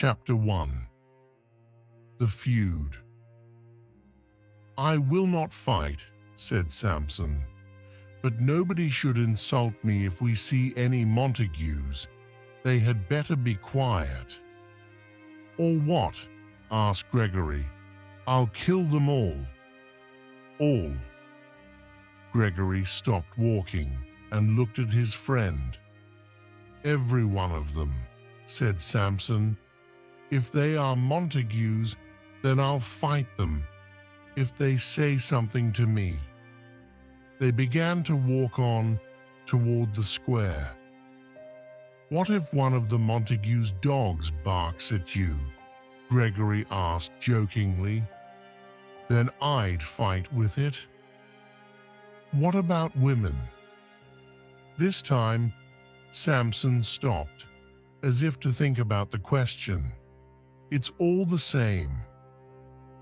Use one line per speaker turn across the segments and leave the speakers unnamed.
Chapter 1. The Feud. "I will not fight," said Samson, "but nobody should insult me if we see any Montagues. They had better be quiet." "Or what?" asked Gregory. "I'll kill them all." "All?" Gregory stopped walking and looked at his friend. "Every one of them," said Samson. "If they are Montagues, then I'll fight them if they say something to me." They began to walk on toward the square. "What if one of the Montagues' dogs barks at you?" Gregory asked jokingly. "Then I'd fight with it." "What about women?" This time, Samson stopped, as if to think about the question. "It's all the same.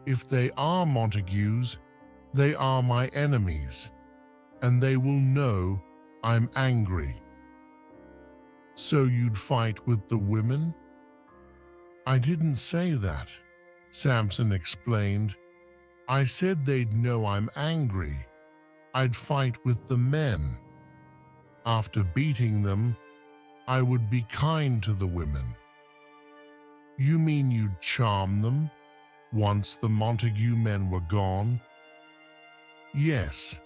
If they are Montagues, they are my enemies, and they will know I'm angry." "So you'd fight with the women?" "I didn't say that," Samson explained. "I said they'd know I'm angry. I'd fight with the men. After beating them, I would be kind to the women." "You mean you'd charm them once the Montague men were gone?" "Yes,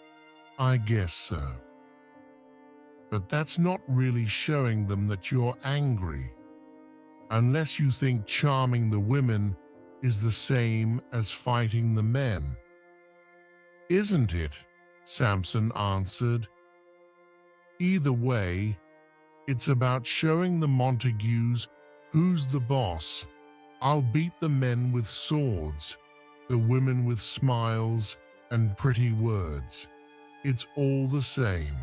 I guess so. But that's not really showing them that you're angry, unless you think charming the women is the same as fighting the men." "Isn't it?" Samson answered. "Either way, it's about showing the Montagues who's the boss. I'll beat the men with swords, the women with smiles and pretty words. It's all the same."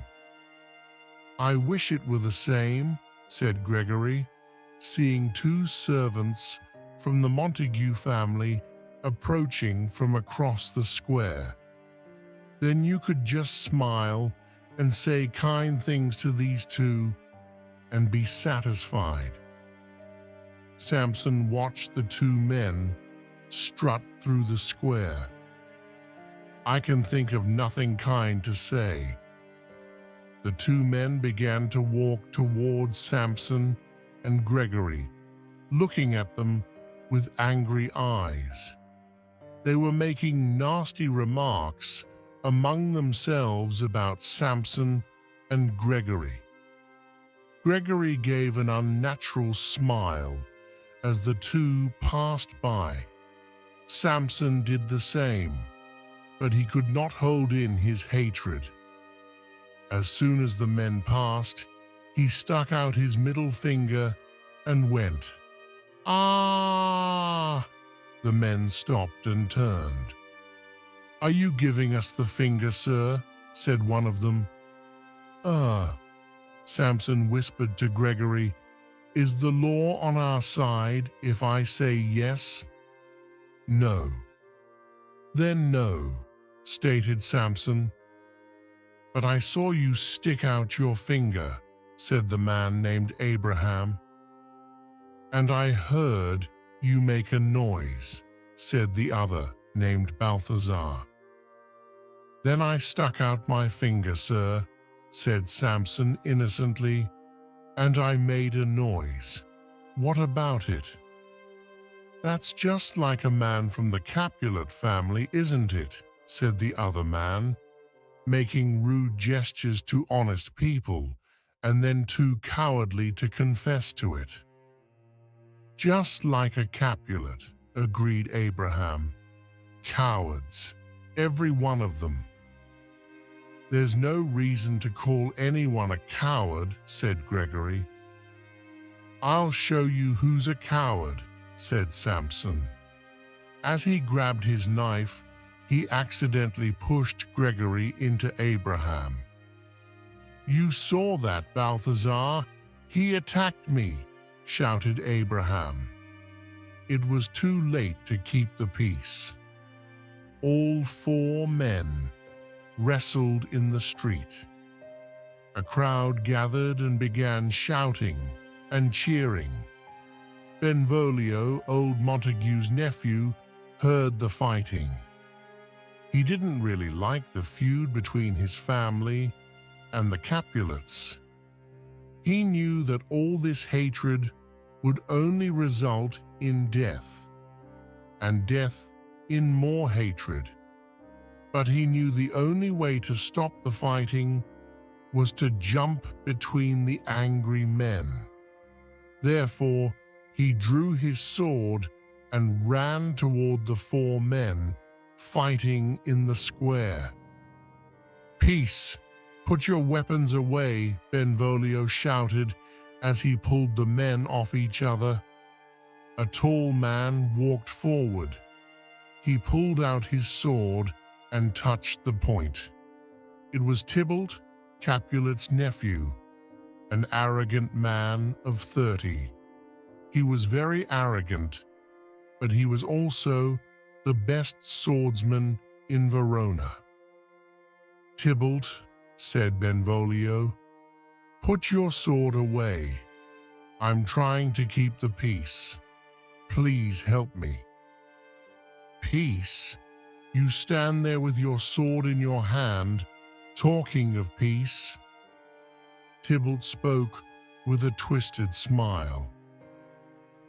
"I wish it were the same," said Gregory, seeing two servants from the Montague family approaching from across the square. "Then you could just smile and say kind things to these two and be satisfied." Samson watched the two men strut through the square. "I can think of nothing kind to say." The two men began to walk towards Samson and Gregory, looking at them with angry eyes. They were making nasty remarks among themselves about Samson and Gregory. Gregory gave an unnatural smile as the two passed by. Samson did the same, but he could not hold in his hatred. As soon as the men passed, he stuck out his middle finger and went, "Ah!" The men stopped and turned. "Are you giving us the finger, sir?" said one of them. Samson whispered to Gregory, "Is the law on our side if I say yes?" "No." "Then no," stated Samson. "But I saw you stick out your finger," said the man named Abraham. "And I heard you make a noise," said the other named Balthazar. "Then I stuck out my finger, sir," said Samson innocently, "and I made a noise. What about it?" "That's just like a man from the Capulet family, isn't it?" said the other man, making rude gestures to honest people and then too cowardly to confess to it. "Just like a Capulet," agreed Abraham. "Cowards, every one of them." "There's no reason to call anyone a coward," said Gregory. "I'll show you who's a coward," said Samson. As he grabbed his knife, he accidentally pushed Gregory into Abraham. "You saw that, Balthazar? He attacked me," shouted Abraham. It was too late to keep the peace. All four men wrestled in the street. A crowd gathered and began shouting and cheering. Benvolio, old Montague's nephew, heard the fighting. He didn't really like the feud between his family and the Capulets. He knew that all this hatred would only result in death, and death in more hatred. But he knew the only way to stop the fighting was to jump between the angry men. Therefore, he drew his sword and ran toward the four men fighting in the square. "Peace! Put your weapons away," Benvolio shouted as he pulled the men off each other. A tall man walked forward. He pulled out his sword and touched the point. It was Tybalt, Capulet's nephew, an arrogant man of 30. He was very arrogant, but he was also the best swordsman in Verona. "Tybalt," said Benvolio, "put your sword away. I'm trying to keep the peace. Please help me." "Peace? You stand there with your sword in your hand, talking of peace?" Tybalt spoke with a twisted smile.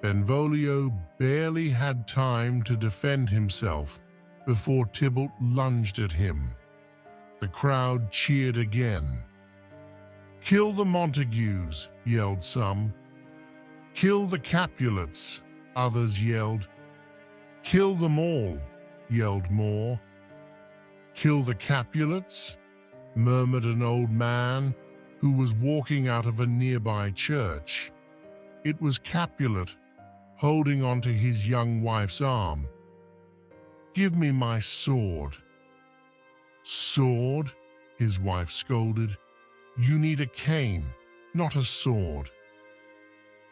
Benvolio barely had time to defend himself before Tybalt lunged at him. The crowd cheered again. "Kill the Montagues," yelled some. "Kill the Capulets," others yelled. "Kill them all," yelled more. "Kill the Capulets?" murmured an old man who was walking out of a nearby church. It was Capulet, holding onto his young wife's arm. "Give me my sword." "Sword?" his wife scolded. "You need a cane, not a sword."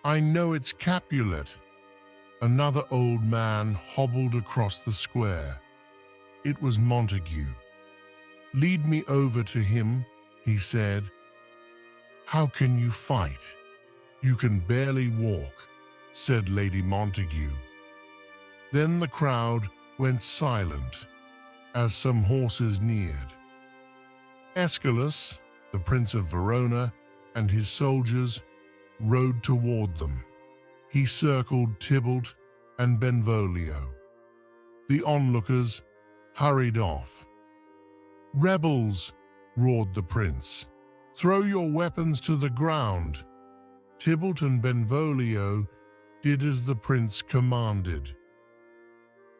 "I know it's Capulet." Another old man hobbled across the square. It was Montague. "Lead me over to him," he said. "How can you fight? You can barely walk," said Lady Montague. Then the crowd went silent as some horses neared. Aeschylus, the Prince of Verona, and his soldiers rode toward them. He circled Tybalt and Benvolio. The onlookers hurried off. "Rebels!" roared the prince. "Throw your weapons to the ground." Tybalt and Benvolio did as the prince commanded.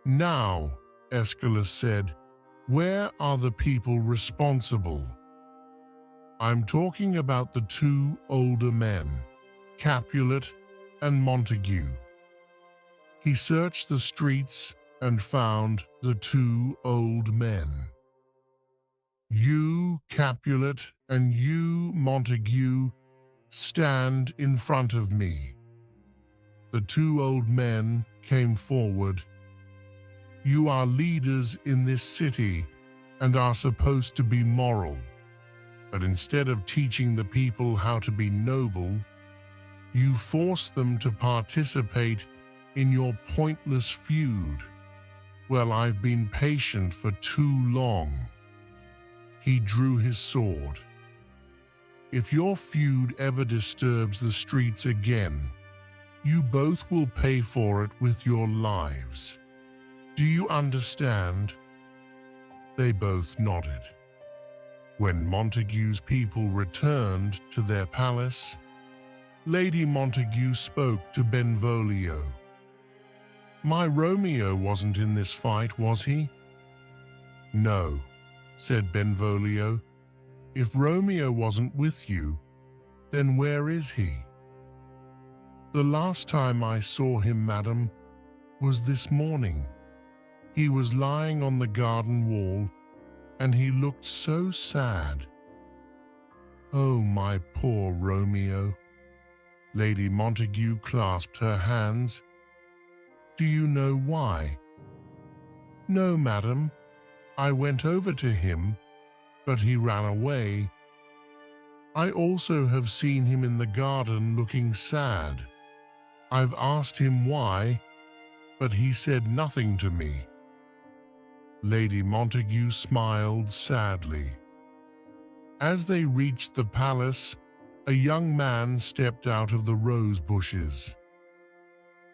"Now," Aeschylus said, "where are the people responsible?" "I'm talking about the two older men, Capulet and Montague." He searched the streets and found the two old men. "You, Capulet, and you, Montague, stand in front of me." The two old men came forward. "You are leaders in this city and are supposed to be moral. But instead of teaching the people how to be noble, you force them to participate in your pointless feud. Well, I've been patient for too long." He drew his sword. "If your feud ever disturbs the streets again, you both will pay for it with your lives. Do you understand?" They both nodded. When Montague's people returned to their palace, Lady Montague spoke to Benvolio. "My Romeo wasn't in this fight, was he?" "No," said Benvolio. "If Romeo wasn't with you, then where is he?" "The last time I saw him, madam, was this morning. He was lying on the garden wall, and he looked so sad." "Oh, my poor Romeo." Lady Montague clasped her hands. "Do you know why?" "No, madam. I went over to him, but he ran away. I also have seen him in the garden looking sad." I've asked him why, but he said nothing to me." Lady Montague smiled sadly. As they reached the palace, a young man stepped out of the rose bushes.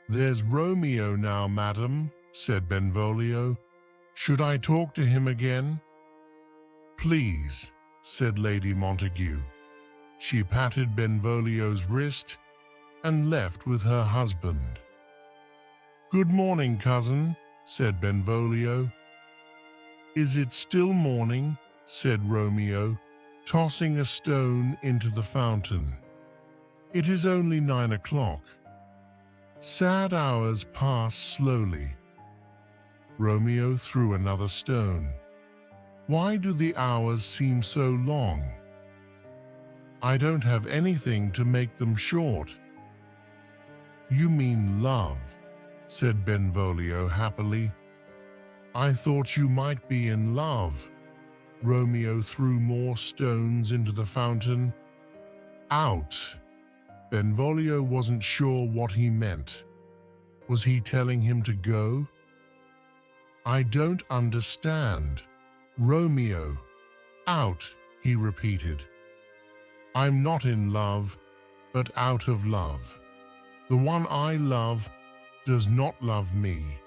"There's Romeo now, madam," said Benvolio. "Should I talk to him again?" "Please," said Lady Montague. She patted Benvolio's wrist and left with her husband. "Good morning, cousin," said Benvolio. "Is it still morning?" said Romeo, tossing a stone into the fountain. "It is only 9 o'clock." Sad hours pass slowly. Romeo threw another stone. "Why do the hours seem so long?" "I don't have anything to make them short." "You mean love," said Benvolio happily. "I thought you might be in love." Romeo threw more stones into the fountain. "Out!" Benvolio wasn't sure what he meant. Was he telling him to go? "I don't understand." "Romeo, out," he repeated. "I'm not in love, but out of love. The one I love does not love me.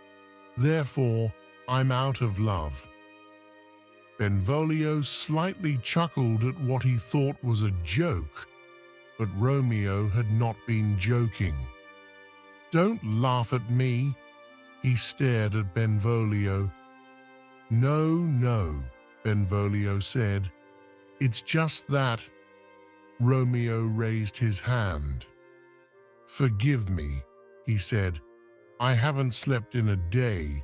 Therefore, I'm out of love." Benvolio slightly chuckled at what he thought was a joke, but Romeo had not been joking. "Don't laugh at me," he stared at Benvolio. "No, no," Benvolio said. "It's just that." Romeo raised his hand. "Forgive me," he said. "I haven't slept in a day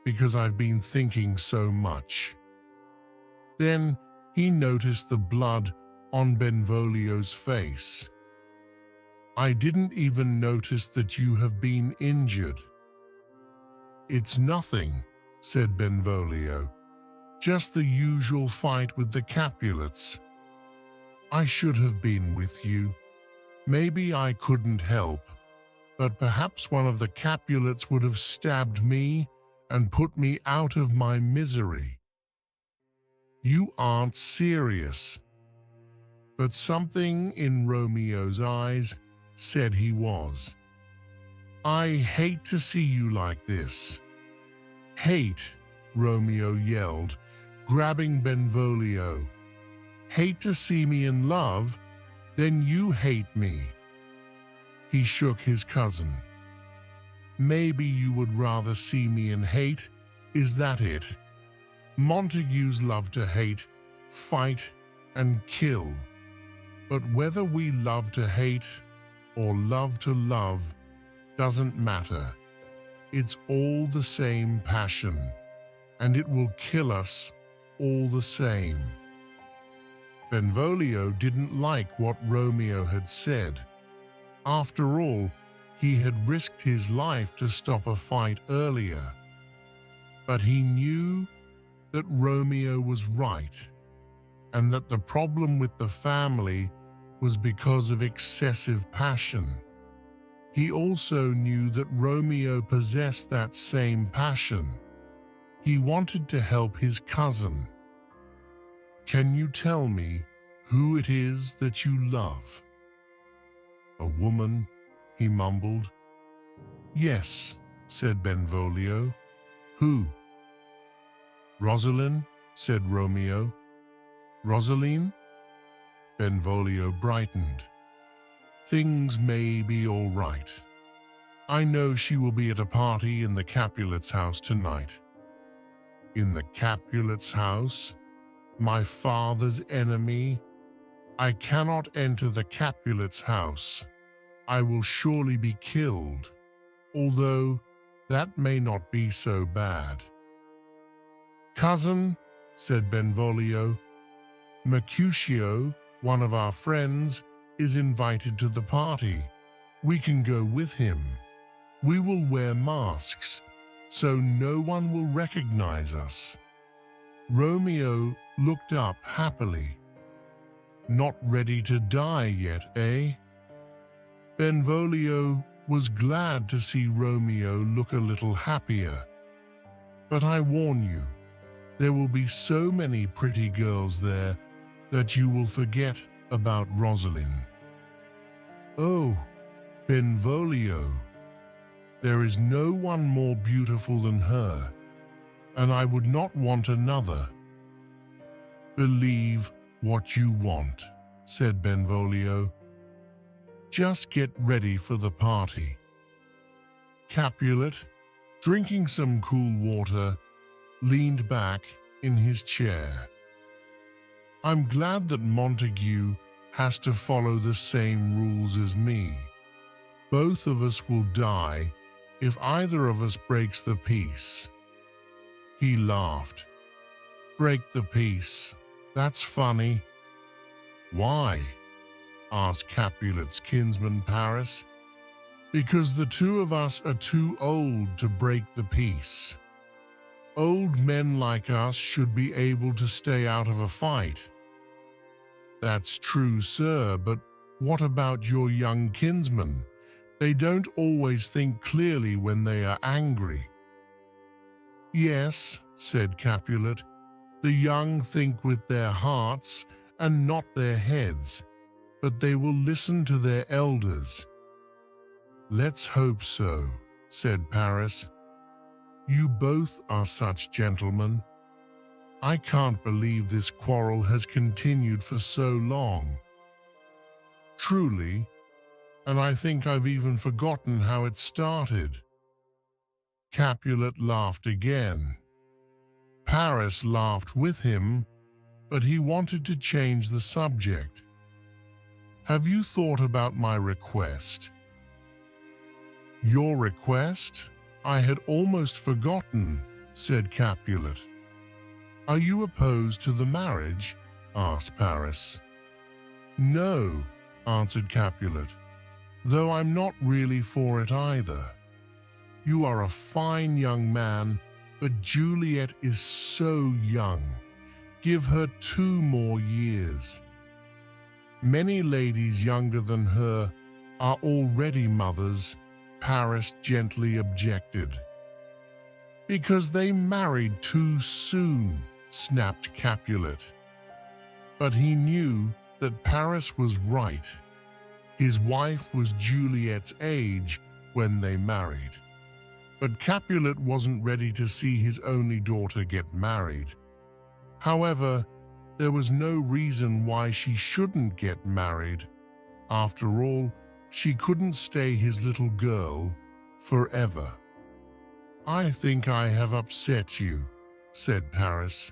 because I've been thinking so much." Then he noticed the blood on Benvolio's face. "I didn't even notice that you have been injured." "It's nothing," said Benvolio. "Just the usual fight with the Capulets. I should have been with you. Maybe I couldn't help, but perhaps one of the Capulets would have stabbed me and put me out of my misery." "You aren't serious." But something in Romeo's eyes said he was. "I hate to see you like this." "Hate," Romeo yelled, grabbing Benvolio. "Hate to see me in love? Then you hate me." He shook his cousin. "Maybe you would rather see me in hate? Is that it? Montagues love to hate, fight, and kill. But whether we love to hate or love to love doesn't matter. It's all the same passion, and it will kill us all the same." Benvolio didn't like what Romeo had said. After all, he had risked his life to stop a fight earlier. But he knew that Romeo was right, and that the problem with the family was because of excessive passion. He also knew that Romeo possessed that same passion. He wanted to help his cousin. "Can you tell me who it is that you love?" "A woman," he mumbled. "Yes," said Benvolio. "Who?" "Rosalind," said Romeo. "Rosaline?" Benvolio brightened. "Things may be all right. I know she will be at a party in the Capulets' house tonight." "In the Capulets' house? My father's enemy? I cannot enter the Capulets' house. I will surely be killed, although that may not be so bad." "Cousin," said Benvolio, "Mercutio, one of our friends, is invited to the party. We can go with him. We will wear masks, so no one will recognize us." Romeo looked up happily. "Not ready to die yet, eh?" Benvolio was glad to see Romeo look a little happier. But I warn you, there will be so many pretty girls there that you will forget about Rosalind. Oh, Benvolio, there is no one more beautiful than her, and I would not want another. Believe what you want, said Benvolio. Just get ready for the party. Capulet, drinking some cool water, leaned back in his chair. I'm glad that Montague has to follow the same rules as me. Both of us will die if either of us breaks the peace. He laughed. Break the peace? That's funny. Why? Asked Capulet's kinsman Paris. Because the two of us are too old to break the peace. Old men like us should be able to stay out of a fight. That's true, sir, but what about your young kinsmen? They don't always think clearly when they are angry. Yes, said Capulet, the young think with their hearts and not their heads, but they will listen to their elders. Let's hope so, said Paris. You both are such gentlemen. I can't believe this quarrel has continued for so long. Truly, and I think I've even forgotten how it started. Capulet laughed again. Paris laughed with him, but he wanted to change the subject. Have you thought about my request? Your request? I had almost forgotten, said Capulet. Are you opposed to the marriage? Asked Paris. No, answered Capulet, though I'm not really for it either. You are a fine young man, but Juliet is so young. Give her 2 more years. Many ladies younger than her are already mothers, Paris gently objected. Because they married too soon, snapped Capulet. But he knew that Paris was right. His wife was Juliet's age when they married. But Capulet wasn't ready to see his only daughter get married. However, there was no reason why she shouldn't get married. After all, she couldn't stay his little girl forever. I think I have upset you, said Paris.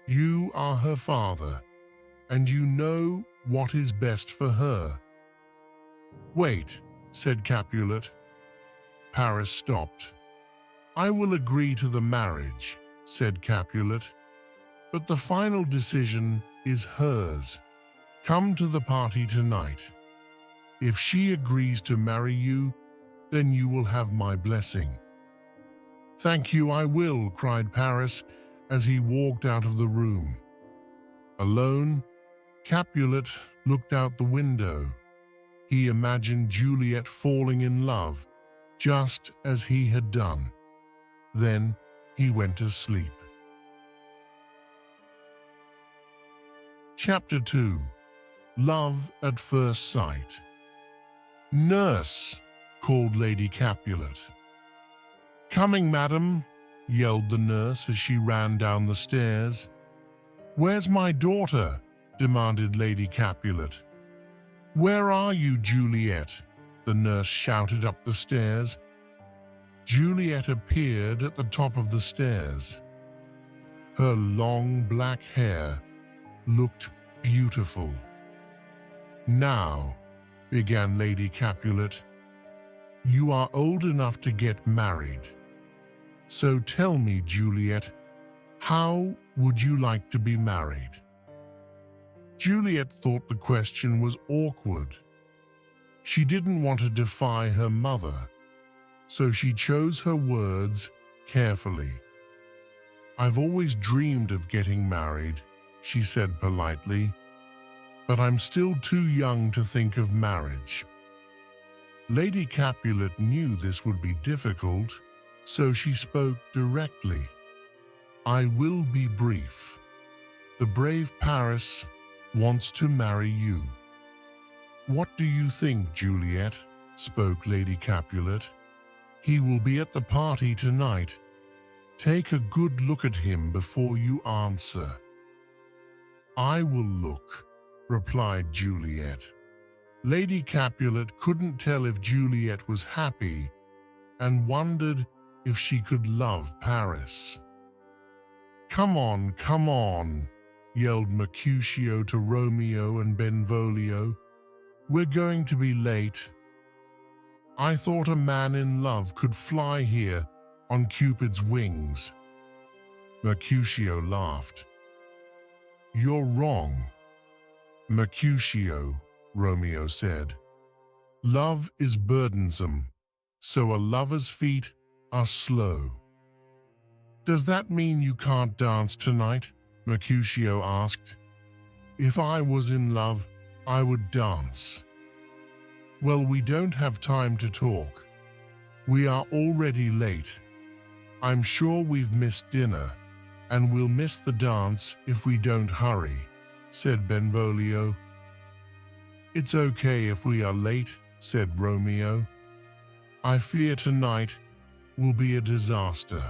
You are her father, and you know what is best for her. Wait, said Capulet. Paris stopped. I will agree to the marriage, said Capulet, but the final decision is hers. Come to the party tonight. If she agrees to marry you, then you will have my blessing. Thank you, I will, cried Paris as he walked out of the room. Alone, Capulet looked out the window. He imagined Juliet falling in love, just as he had done. Then he went to sleep. Chapter 2. Love at First Sight. Nurse, called Lady Capulet. Coming, madam, yelled the nurse as she ran down the stairs. Where's my daughter? Demanded Lady Capulet. Where are you, Juliet? The nurse shouted up the stairs. Juliet appeared at the top of the stairs. Her long black hair looked beautiful. Now, began Lady Capulet, you are old enough to get married. So tell me, Juliet, how would you like to be married? Juliet thought the question was awkward. She didn't want to defy her mother, so she chose her words carefully. I've always dreamed of getting married, she said politely, but I'm still too young to think of marriage. Lady Capulet knew this would be difficult, so she spoke directly. I will be brief. The brave Paris wants to marry you. What do you think, Juliet? Spoke Lady Capulet. He will be at the party tonight. Take a good look at him before you answer. I will look, replied Juliet. Lady Capulet couldn't tell if Juliet was happy and wondered if she could love Paris. Come on, yelled Mercutio to Romeo and Benvolio. We're going to be late. I thought a man in love could fly here on Cupid's wings. Mercutio laughed. You're wrong, Mercutio, Romeo said. Love is burdensome, so a lover's feet are slow. Does that mean you can't dance tonight? Mercutio asked. If I was in love, I would dance. Well, we don't have time to talk. We are already late. I'm sure we've missed dinner, and we'll miss the dance if we don't hurry, said Benvolio. It's okay if we are late, said Romeo. I fear tonight will be a disaster.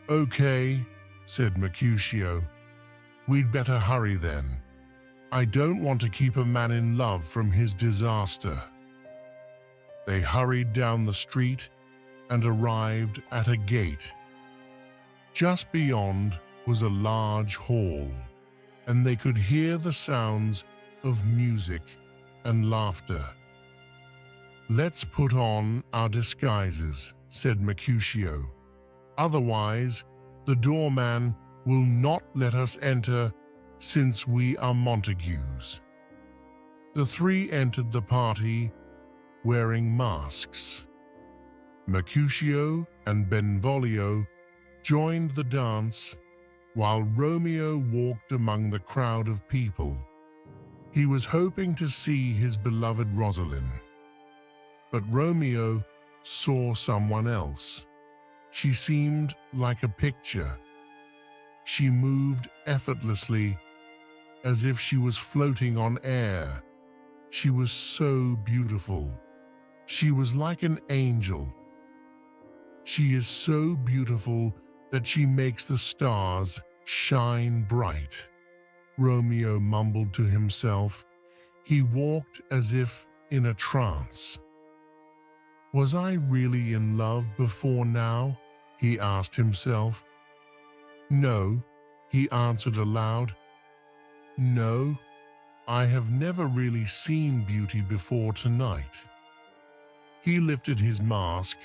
Okay, said Mercutio. We'd better hurry then. I don't want to keep a man in love from his disaster. They hurried down the street and arrived at a gate. Just beyond was a large hall, and they could hear the sounds of music and laughter. Let's put on our disguises, said Mercutio. Otherwise, the doorman will not let us enter since we are Montagues. The three entered the party wearing masks. Mercutio and Benvolio joined the dance while Romeo walked among the crowd of people. He was hoping to see his beloved Rosalind. But Romeo saw someone else. She seemed like a picture. She moved effortlessly, as if she was floating on air. She was so beautiful. She was like an angel. She is so beautiful that she makes the stars shine bright. Romeo mumbled to himself. He walked as if in a trance. Was I really in love before now? He asked himself. No, he answered aloud. No, I have never really seen beauty before tonight. He lifted his mask,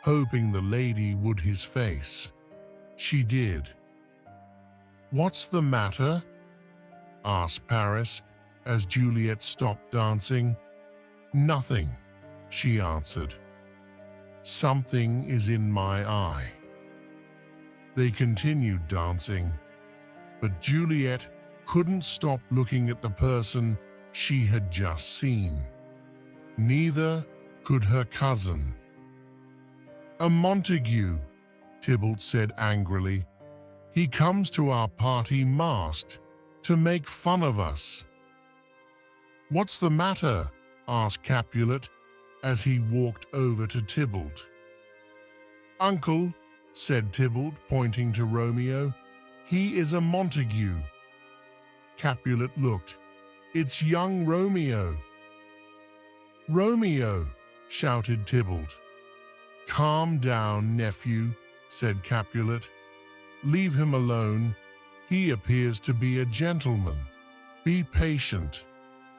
hoping the lady would his face. She did. What's the matter? Asked Paris as Juliet stopped dancing. Nothing, she answered. Something is in my eye. They continued dancing, but Juliet couldn't stop looking at the person she had just seen. Neither could her cousin. A Montague, Tybalt said angrily. He comes to our party masked to make fun of us. What's the matter? Asked Capulet as he walked over to Tybalt. Uncle, said Tybalt, pointing to Romeo, he is a Montague. Capulet looked. It's young Romeo. Romeo, shouted Tybalt. Calm down, nephew, said Capulet. Leave him alone. He appears to be a gentleman. Be patient,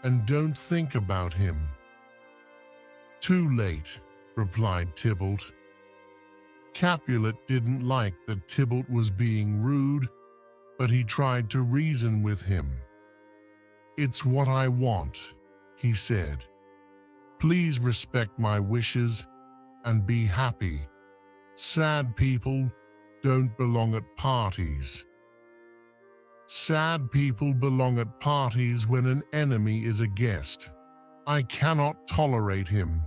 and don't think about him. Too late, replied Tybalt. Capulet didn't like that Tybalt was being rude, but he tried to reason with him. It's what I want, he said. Please respect my wishes and be happy. Sad people don't belong at parties. Sad people belong at parties when an enemy is a guest. I cannot tolerate him."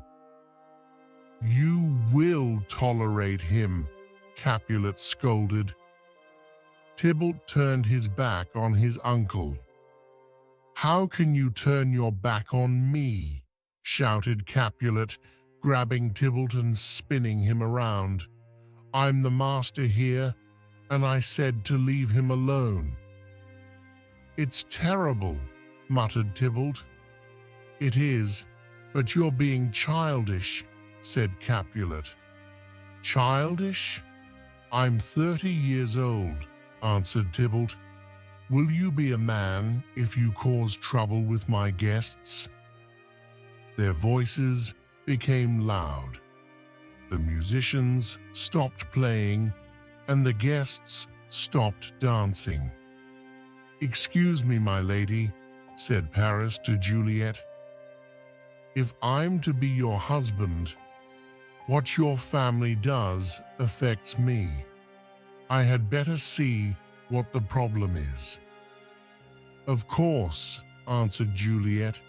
"You will tolerate him," Capulet scolded. Tybalt turned his back on his uncle. "How can you turn your back on me?" shouted Capulet, grabbing Tybalt and spinning him around. "I'm the master here, and I said to leave him alone." "It's terrible," muttered Tybalt. "It is, but you're being childish," said Capulet. "Childish? I'm 30 years old," answered Tybalt. "Will you be a man if you cause trouble with my guests?" Their voices became loud. The musicians stopped playing, and the guests stopped dancing. "Excuse me, my lady," said Paris to Juliet. "If I'm to be your husband, what your family does affects me. I had better see what the problem is." "Of course," answered Juliet,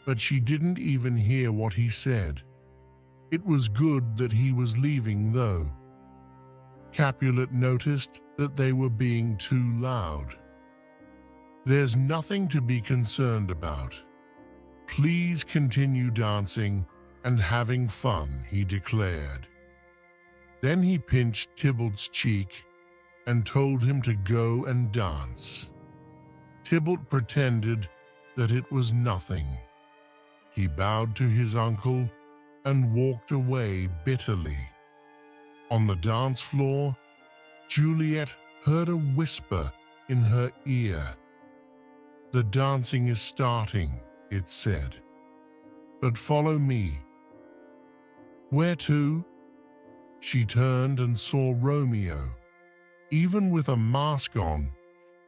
but she didn't even hear what he said. It was good that he was leaving, though. Capulet noticed that they were being too loud. "There's nothing to be concerned about. Please continue dancing and having fun," he declared. Then he pinched Tybalt's cheek and told him to go and dance. Tybalt pretended that it was nothing. He bowed to his uncle and walked away bitterly. On the dance floor, Juliet heard a whisper in her ear. "The dancing is starting," it said. "But follow me." "Where to?" She turned and saw Romeo. Even with a mask on,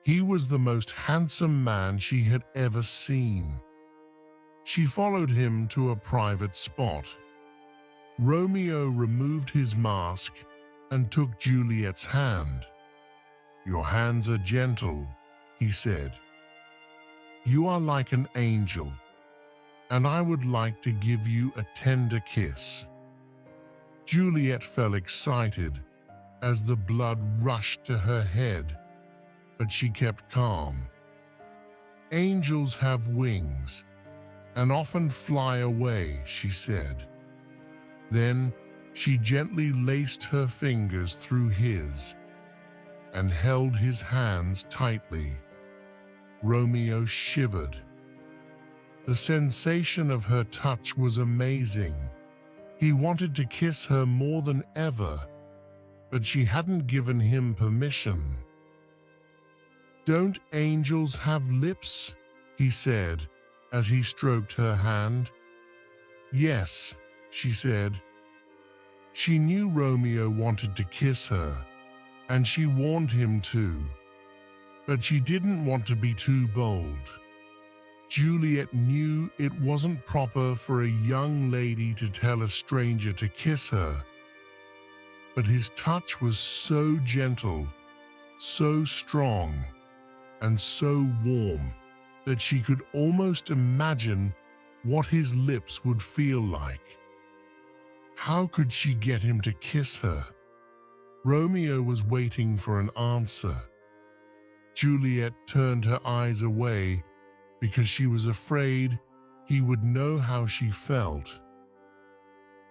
he was the most handsome man she had ever seen. She followed him to a private spot. Romeo removed his mask and took Juliet's hand. "Your hands are gentle," he said. "You are like an angel, and I would like to give you a tender kiss." Juliet felt excited as the blood rushed to her head, but she kept calm. "Angels have wings and often fly away," she said. Then she gently laced her fingers through his and held his hands tightly. Romeo shivered. The sensation of her touch was amazing. He wanted to kiss her more than ever, but she hadn't given him permission. "Don't angels have lips?" he said as he stroked her hand. "Yes," she said. She knew Romeo wanted to kiss her, and she warned him to, but she didn't want to be too bold. Juliet knew it wasn't proper for a young lady to tell a stranger to kiss her, but his touch was so gentle, so strong, and so warm that she could almost imagine what his lips would feel like. How could she get him to kiss her? Romeo was waiting for an answer. Juliet turned her eyes away because she was afraid he would know how she felt.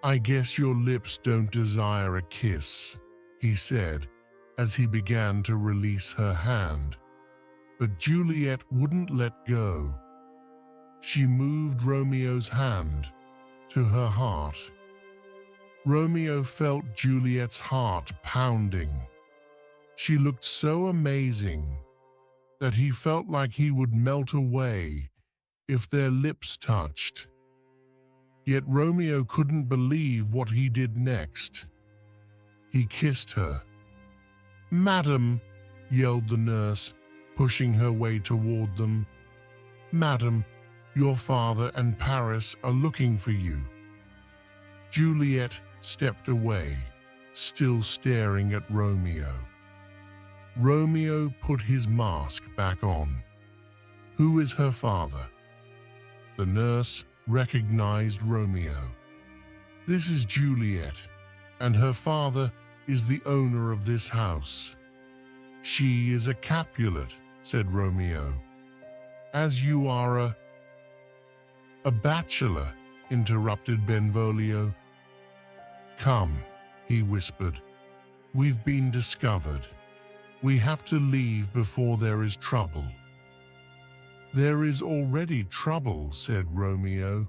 "I guess your lips don't desire a kiss," he said as he began to release her hand. But Juliet wouldn't let go. She moved Romeo's hand to her heart. Romeo felt Juliet's heart pounding. She looked so amazing that he felt like he would melt away if their lips touched. Yet Romeo couldn't believe what he did next. He kissed her. "Madam," yelled the nurse, pushing her way toward them. "Madam, your father and Paris are looking for you." Juliet stepped away, still staring at Romeo. Romeo put his mask back on. "Who is her father?" The nurse recognized Romeo. "This is Juliet, and her father is the owner of this house." "She is a Capulet," said Romeo. "As you are a bachelor," interrupted Benvolio. "Come," he whispered. "We've been discovered. We have to leave before there is trouble." "There is already trouble," said Romeo.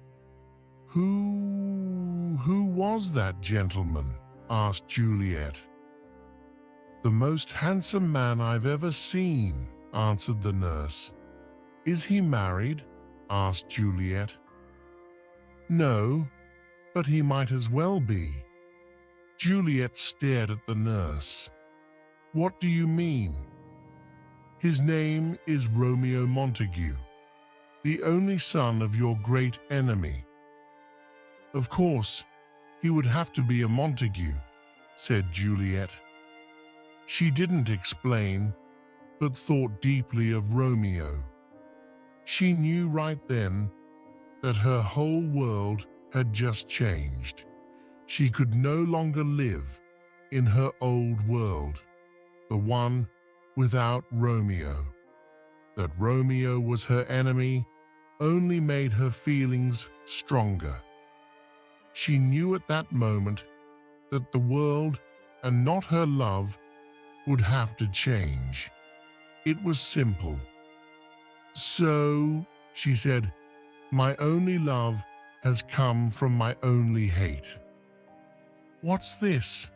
Who was that gentleman?" asked Juliet. "The most handsome man I've ever seen," answered the nurse. "Is he married?" asked Juliet. "No, but he might as well be." Juliet stared at the nurse. "What do you mean?" "His name is Romeo Montague, the only son of your great enemy." "Of course, he would have to be a Montague," said Juliet. She didn't explain, but thought deeply of Romeo. She knew right then that her whole world had just changed. She could no longer live in her old world, the one without Romeo. That Romeo was her enemy only made her feelings stronger. She knew at that moment that the world, and not her love, would have to change. It was simple. "So," she said, "my only love has come from my only hate." "What's this?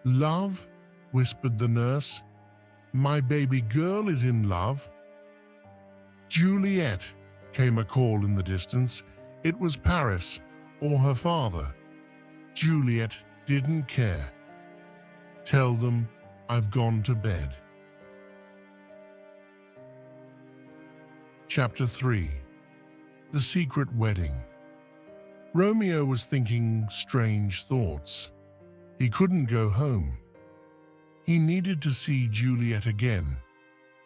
Love?" whispered the nurse. "My baby girl is in love." "Juliet," came a call in the distance. It was Paris or her father. Juliet didn't care. "Tell them I've gone to bed." Chapter 3. The Secret Wedding. Romeo was thinking strange thoughts. He couldn't go home. He needed to see Juliet again,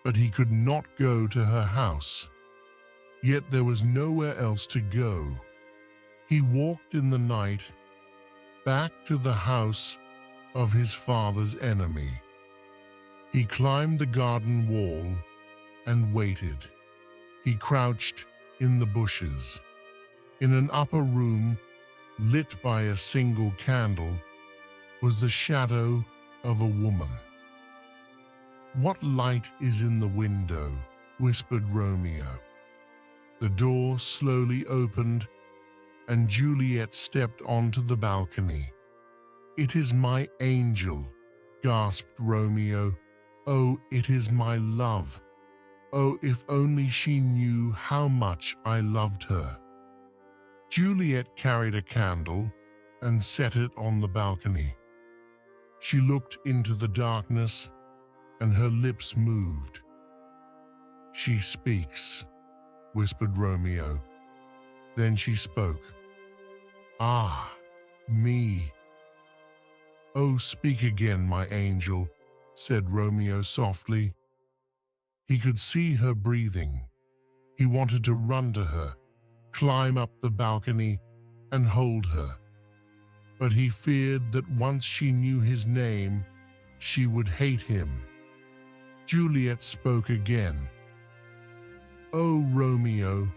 but he could not go to her house. Yet there was nowhere else to go. He walked in the night back to the house of his father's enemy. He climbed the garden wall and waited. He crouched in the bushes. In an upper room, lit by a single candle, was the shadow of a woman. "What light is in the window?" whispered Romeo. The door slowly opened, and Juliet stepped onto the balcony. "It is my angel," gasped Romeo. "Oh, it is my love. Oh, if only she knew how much I loved her." Juliet carried a candle and set it on the balcony. She looked into the darkness, and her lips moved. "She speaks," whispered Romeo. Then she spoke. "Ah, me." "Oh, speak again, my angel," said Romeo softly. He could see her breathing. He wanted to run to her, climb up the balcony, and hold her. But he feared that once she knew his name, she would hate him. Juliet spoke again. "Oh, Romeo,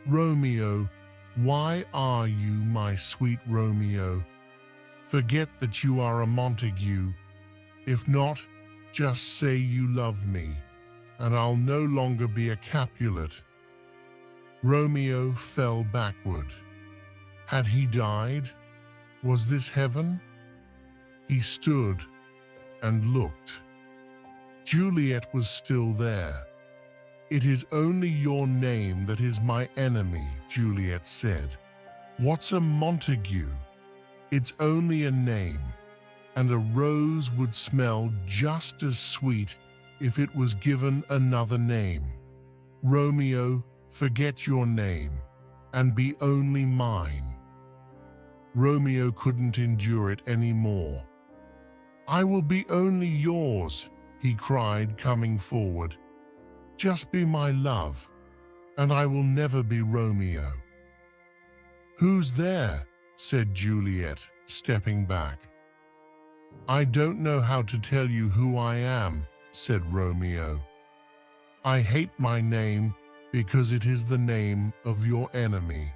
Romeo, why are you my sweet Romeo? Forget that you are a Montague. If not, just say you love me, and I'll no longer be a Capulet." Romeo fell backward. Had he died? Was this heaven? He stood and looked. Juliet was still there. "It is only your name that is my enemy," Juliet said. "What's a Montague? It's only a name, and a rose would smell just as sweet if it was given another name. Romeo, forget your name, and be only mine." Romeo couldn't endure it anymore. "I will be only yours," he cried, coming forward. "Just be my love, and I will never be Romeo." "Who's there?" said Juliet, stepping back. "I don't know how to tell you who I am," said Romeo. "I hate my name because it is the name of your enemy.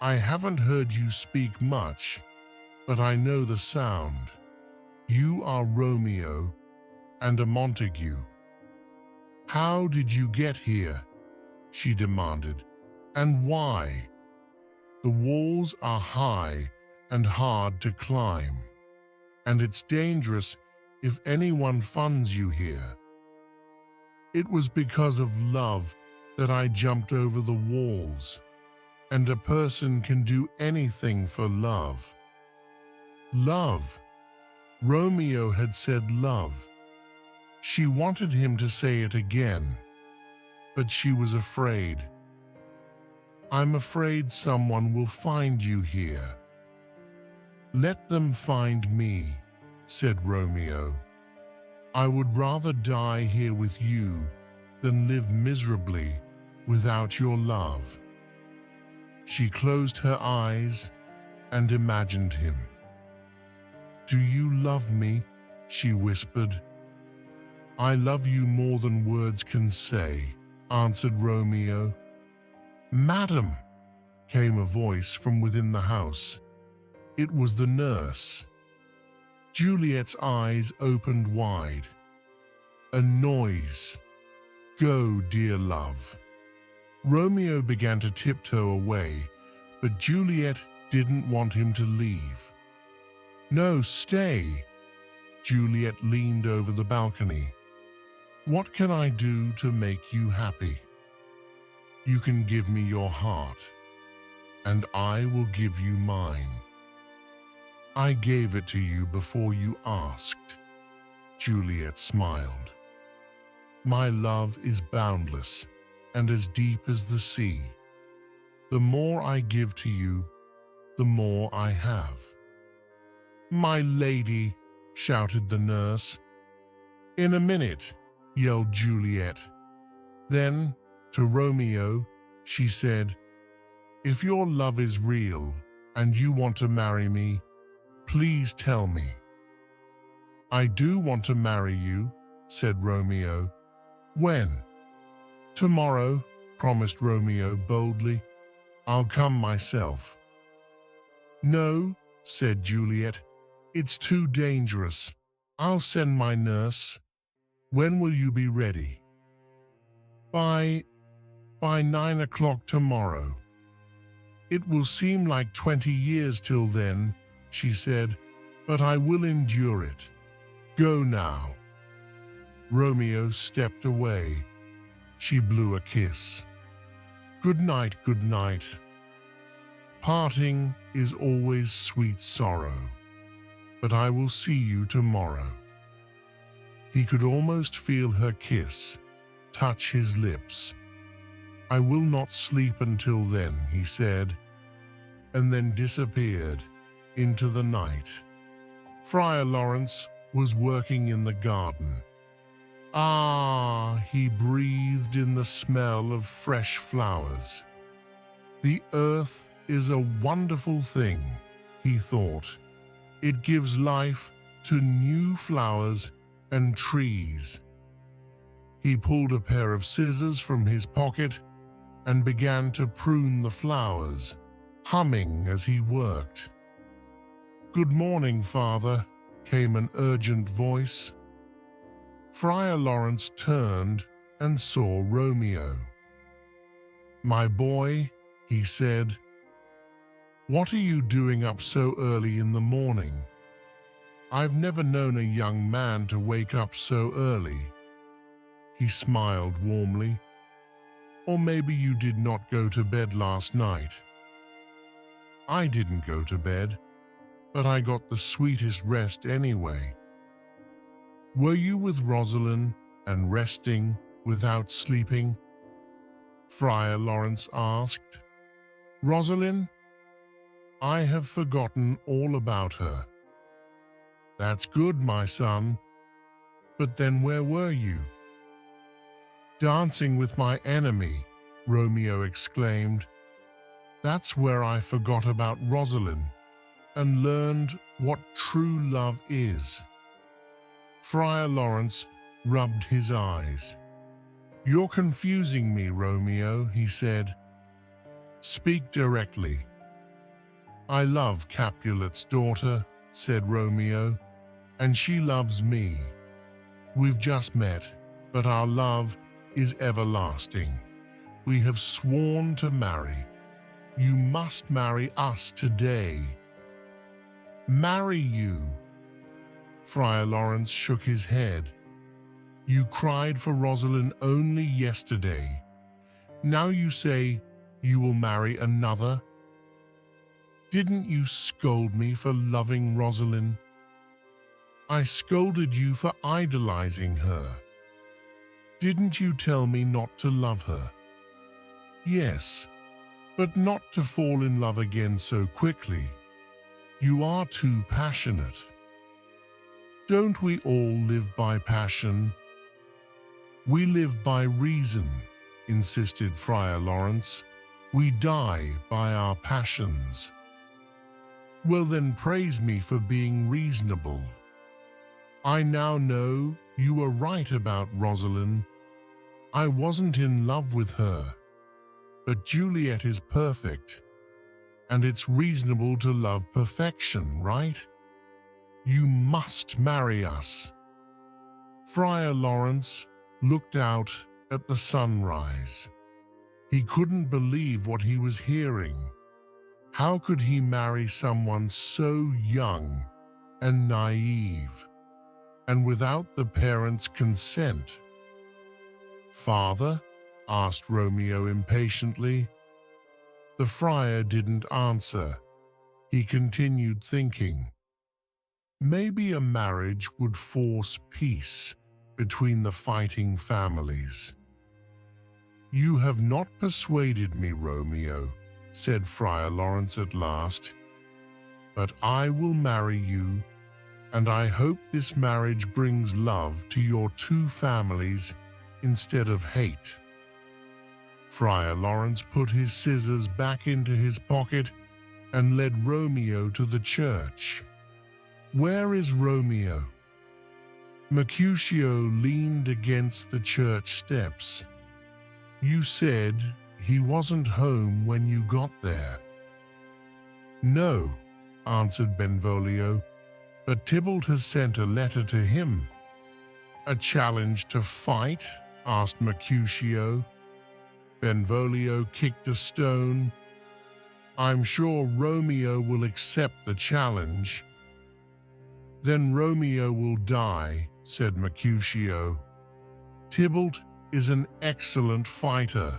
I haven't heard you speak much, but I know the sound. You are Romeo and a Montague." "How did you get here?" she demanded. "And why? The walls are high and hard to climb, and it's dangerous if anyone funds you here." "It was because of love that I jumped over the walls, and a person can do anything for love." Love. Romeo had said love. She wanted him to say it again, but she was afraid. "I'm afraid someone will find you here." "Let them find me," said Romeo. "I would rather die here with you than live miserably without your love." She closed her eyes and imagined him. "Do you love me?" she whispered. "I love you more than words can say," answered Romeo. "Madam," came a voice from within the house. It was the nurse. Juliet's eyes opened wide. A noise. "Go, dear love." Romeo began to tiptoe away, but Juliet didn't want him to leave. "No, stay." Juliet leaned over the balcony. "What can I do to make you happy?" "You can give me your heart, and I will give you mine." "I gave it to you before you asked." Juliet smiled. "My love is boundless and as deep as the sea. The more I give to you, the more I have." "My lady," shouted the nurse. "In a minute," yelled Juliet. Then, to Romeo, she said, "If your love is real and you want to marry me, please tell me." "I do want to marry you," said Romeo. "When?" "Tomorrow," promised Romeo boldly. "I'll come myself." "No," said Juliet. "It's too dangerous. I'll send my nurse. When will you be ready?" By 9 o'clock tomorrow." "It will seem like 20 years till then," she said, "but I will endure it. Go now." Romeo stepped away. She blew a kiss. "Good night, good night. Parting is always sweet sorrow, but I will see you tomorrow." He could almost feel her kiss touch his lips. "I will not sleep until then," he said, and then disappeared into the night. Friar Lawrence was working in the garden. He breathed in the smell of fresh flowers. "The earth is a wonderful thing," he thought. "It gives life to new flowers and trees." He pulled a pair of scissors from his pocket and began to prune the flowers, humming as he worked. "Good morning, Father," came an urgent voice. Friar Lawrence turned and saw Romeo. "My boy," he said, "what are you doing up so early in the morning? I've never known a young man to wake up so early." He smiled warmly. "Or maybe you did not go to bed last night." "I didn't go to bed, but I got the sweetest rest anyway." "Were you with Rosalind and resting without sleeping?" Friar Lawrence asked. "Rosalind? I have forgotten all about her." "That's good, my son. But then where were you?" "Dancing with my enemy," Romeo exclaimed. That's where I forgot about Rosalind and learned what true love is. Friar Lawrence rubbed his eyes. You're confusing me, Romeo, he said. Speak directly. I love Capulet's daughter, said Romeo, and she loves me. We've just met, but our love is everlasting. We have sworn to marry. You must marry us today. Marry you? Friar Lawrence shook his head. You cried for Rosalind only yesterday. Now you say you will marry another? Didn't you scold me for loving Rosalind? I scolded you for idolizing her. Didn't you tell me not to love her? Yes, but not to fall in love again so quickly. You are too passionate. Don't we all live by passion? We live by reason, insisted Friar Lawrence. We die by our passions. Well then, praise me for being reasonable. I now know you were right about Rosalind. I wasn't in love with her, but Juliet is perfect, and it's reasonable to love perfection, right? You must marry us. Friar Lawrence looked out at the sunrise. He couldn't believe what he was hearing. How could he marry someone so young and naive, and without the parents' consent? Father? Asked Romeo impatiently. The friar didn't answer. He continued thinking. Maybe a marriage would force peace between the fighting families. You have not persuaded me, Romeo, said Friar Lawrence at last, but I will marry you, and I hope this marriage brings love to your two families instead of hate. Friar Lawrence put his scissors back into his pocket and led Romeo to the church. Where is Romeo? Mercutio leaned against the church steps. You said he wasn't home when you got there. No, answered Benvolio, but Tybalt has sent a letter to him. A challenge to fight? Asked Mercutio. Benvolio kicked a stone. I'm sure Romeo will accept the challenge. Then Romeo will die, said Mercutio. Tybalt is an excellent fighter.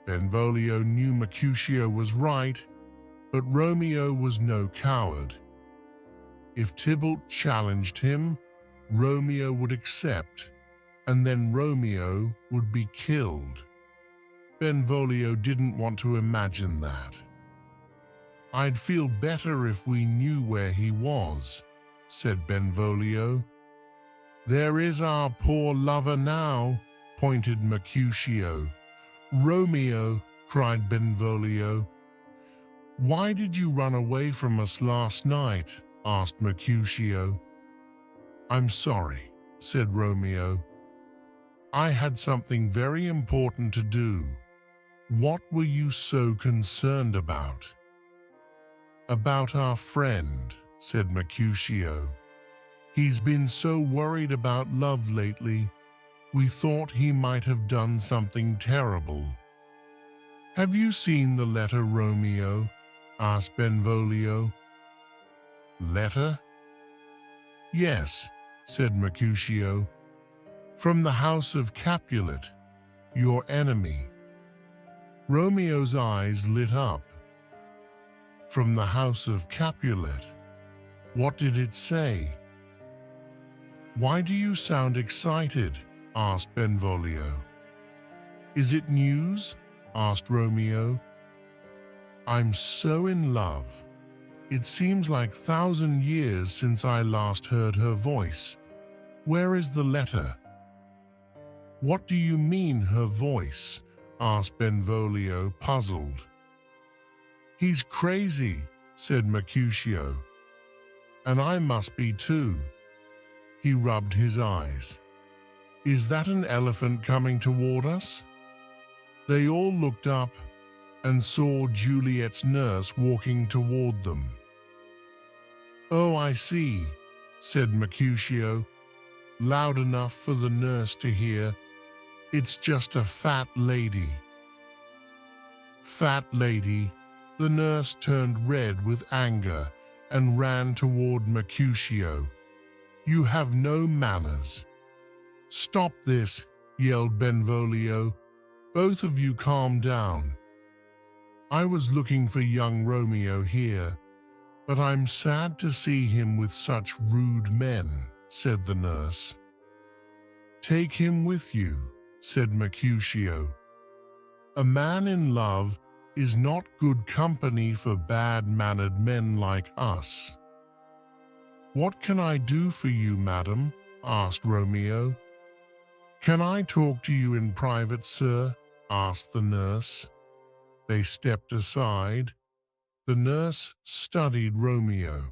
Benvolio knew Mercutio was right, but Romeo was no coward. If Tybalt challenged him, Romeo would accept, and then Romeo would be killed. Benvolio didn't want to imagine that. I'd feel better if we knew where he was, said Benvolio. There is our poor lover now, pointed Mercutio. Romeo, cried Benvolio. Why did you run away from us last night? Asked Mercutio. I'm sorry, said Romeo. I had something very important to do. What were you so concerned about? About our friend, said Mercutio. He's been so worried about love lately. We thought he might have done something terrible. Have you seen the letter, Romeo? Asked Benvolio. Letter? Yes, said Mercutio. From the house of Capulet, your enemy. Romeo's eyes lit up. From the house of Capulet. What did it say? Why do you sound excited? Asked Benvolio. Is it news? Asked Romeo. I'm so in love. It seems like 1,000 years since I last heard her voice. Where is the letter? What do you mean, her voice? Asked Benvolio, puzzled. He's crazy, said Mercutio. And I must be too. He rubbed his eyes. Is that an elephant coming toward us? They all looked up and saw Juliet's nurse walking toward them. Oh, I see, said Mercutio, loud enough for the nurse to hear. It's just a fat lady. Fat lady. The nurse turned red with anger and ran toward Mercutio. You have no manners. Stop this, yelled Benvolio. Both of you calm down. I was looking for young Romeo here, but I'm sad to see him with such rude men, said the nurse. Take him with you, said Mercutio. A man in love is not good company for bad-mannered men like us. What can I do for you, madam? Asked Romeo. Can I talk to you in private, sir? Asked the nurse. They stepped aside. The nurse studied Romeo.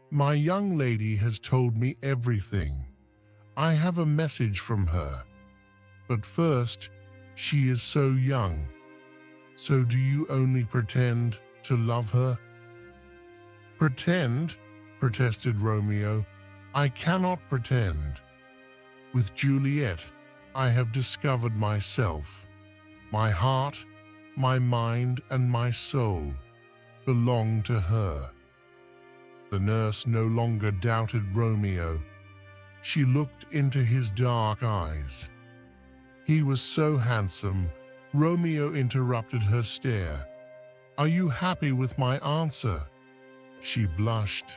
My young lady has told me everything. I have a message from her. But first, she is so young. So do you only pretend to love her? Pretend? Protested Romeo. I cannot pretend. With Juliet, I have discovered myself. My heart, my mind, and my soul belong to her. The nurse no longer doubted Romeo. She looked into his dark eyes. He was so handsome, Romeo interrupted her stare. Are you happy with my answer? She blushed.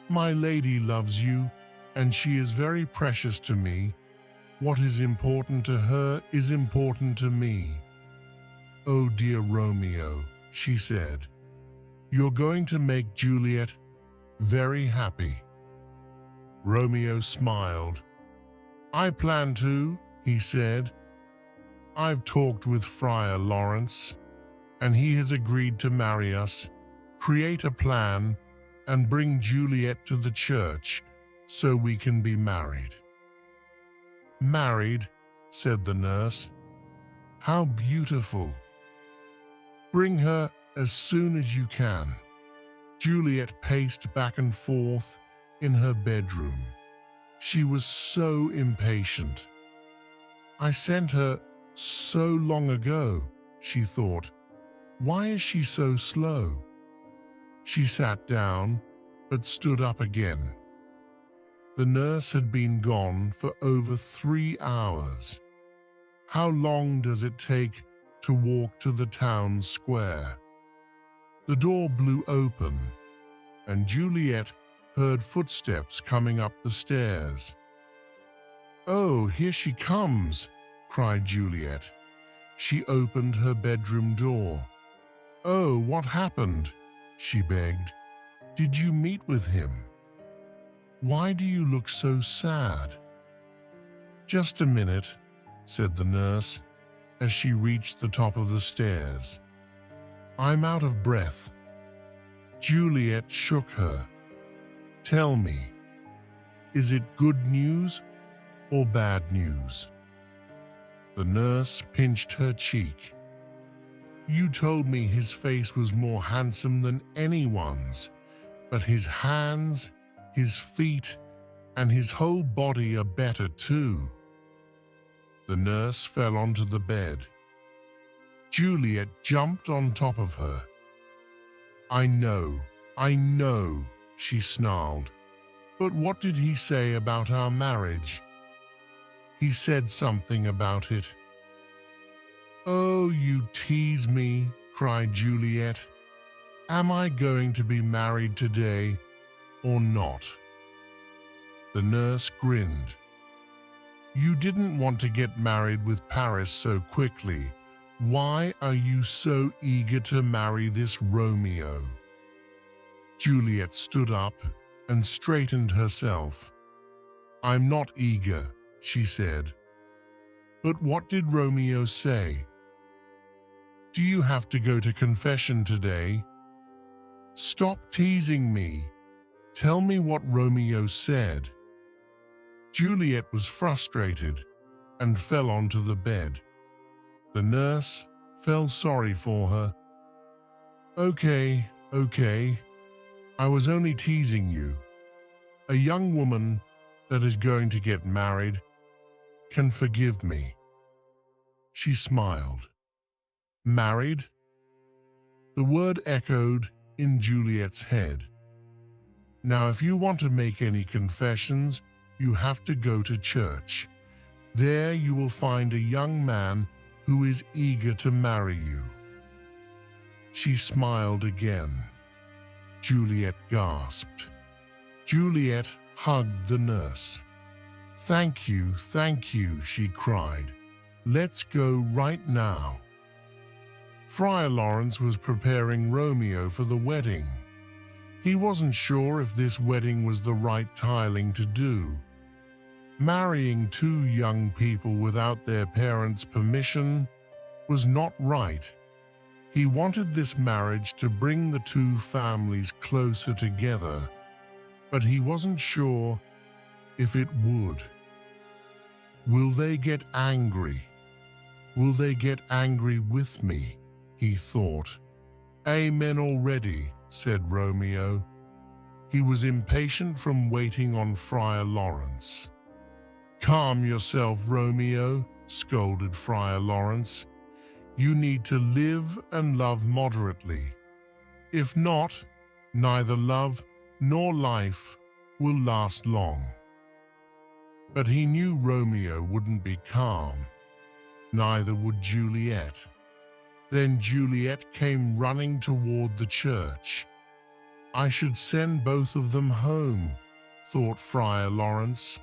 My lady loves you, and she is very precious to me. What is important to her is important to me. Oh dear Romeo, she said, you're going to make Juliet very happy. Romeo smiled. I plan to, he said. I've talked with Friar Lawrence, and he has agreed to marry us, create a plan, and bring Juliet to the church so we can be married. Married, said the nurse. How beautiful. Bring her as soon as you can. Juliet paced back and forth in her bedroom. She was so impatient. I sent her so long ago, she thought. Why is she so slow? She sat down, but stood up again. The nurse had been gone for over 3 hours. How long does it take to walk to the town square? The door blew open, and Juliet heard footsteps coming up the stairs. Oh, here she comes, cried Juliet. She opened her bedroom door. Oh, what happened? She begged. Did you meet with him? Why do you look so sad? Just a minute, said the nurse as she reached the top of the stairs. I'm out of breath. Juliet shook her. Tell me, is it good news or bad news? The nurse pinched her cheek. You told me his face was more handsome than anyone's, but his hands, his feet, and his whole body are better too. The nurse fell onto the bed. Juliet jumped on top of her. I know, she snarled. But what did he say about our marriage? He said something about it. Oh, you tease me, cried Juliet. Am I going to be married today or not? The nurse grinned. You didn't want to get married with Paris so quickly. Why are you so eager to marry this Romeo? Juliet stood up and straightened herself. I'm not eager, she said. But what did Romeo say? Do you have to go to confession today? Stop teasing me. Tell me what Romeo said. Juliet was frustrated and fell onto the bed. The nurse felt sorry for her. Okay, I was only teasing you. A young woman that is going to get married can forgive me. She smiled. Married? The word echoed in Juliet's head. Now, if you want to make any confessions, you have to go to church. There you will find a young man who is eager to marry you. She smiled again. Juliet gasped. Juliet hugged the nurse. Thank you, she cried. Let's go right now. Friar Lawrence was preparing Romeo for the wedding. He wasn't sure if this wedding was the right tiling to do. Marrying two young people without their parents' permission was not right. He wanted this marriage to bring the two families closer together, but he wasn't sure if it would. Will they get angry? Will they get angry with me? He thought. Amen already, said Romeo. He was impatient from waiting on Friar Lawrence. Calm yourself, Romeo, scolded Friar Lawrence. You need to live and love moderately. If not, neither love nor life will last long. But he knew Romeo wouldn't be calm. Neither would Juliet. Then Juliet came running toward the church. I should send both of them home, thought Friar Lawrence.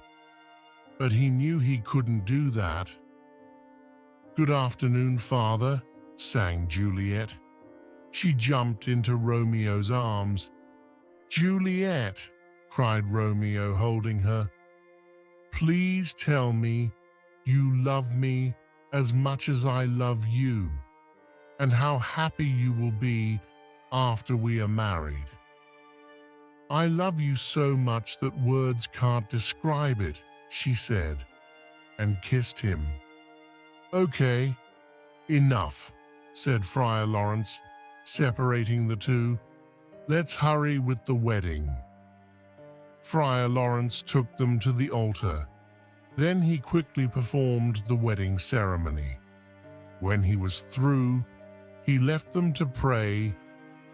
But he knew he couldn't do that. Good afternoon, Father, sang Juliet. She jumped into Romeo's arms. Juliet, cried Romeo, holding her. Please tell me you love me as much as I love you, and how happy you will be after we are married. I love you so much that words can't describe it, she said, and kissed him. Okay, enough, said Friar Lawrence, separating the two. Let's hurry with the wedding. Friar Lawrence took them to the altar. Then he quickly performed the wedding ceremony. When he was through, he left them to pray,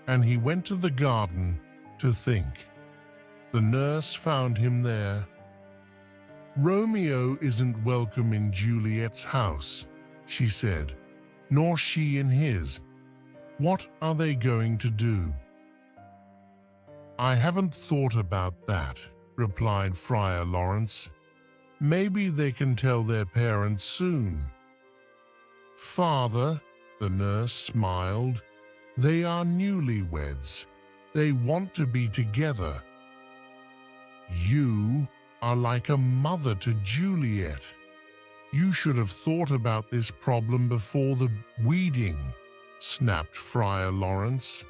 and he went to the garden to think. The nurse found him there. Romeo isn't welcome in Juliet's house, she said, nor she in his. What are they going to do? I haven't thought about that, replied Friar Lawrence. Maybe they can tell their parents soon. Father, the nurse smiled, they are newlyweds. They want to be together. You are like a mother to Juliet. You should have thought about this problem before the wedding, snapped Friar Lawrence.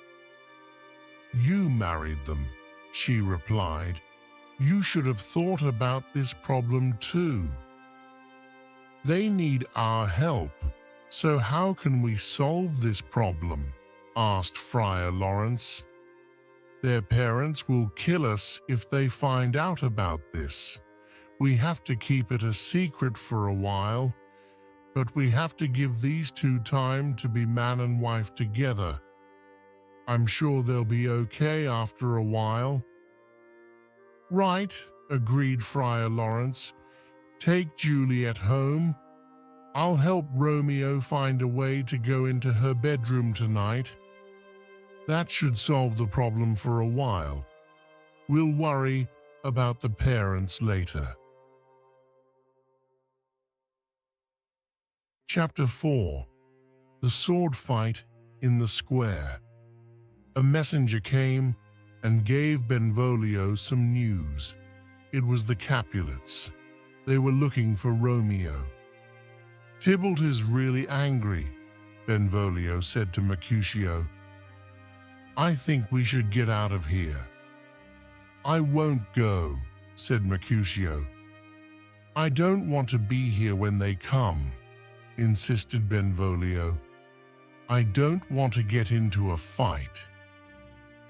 You married them, she replied. You should have thought about this problem too. They need our help, so how can we solve this problem? Asked Friar Lawrence. Their parents will kill us if they find out about this. We have to keep it a secret for a while, but we have to give these two time to be man and wife together. I'm sure they'll be okay after a while. Right, agreed Friar Lawrence. Take Juliet home. I'll help Romeo find a way to go into her bedroom tonight. That should solve the problem for a while. We'll worry about the parents later. Chapter 4. The Sword Fight in the Square. A messenger came and gave Benvolio some news. It was the Capulets. They were looking for Romeo. Tybalt is really angry, Benvolio said to Mercutio. I think we should get out of here. I won't go, said Mercutio. I don't want to be here when they come, insisted Benvolio. I don't want to get into a fight.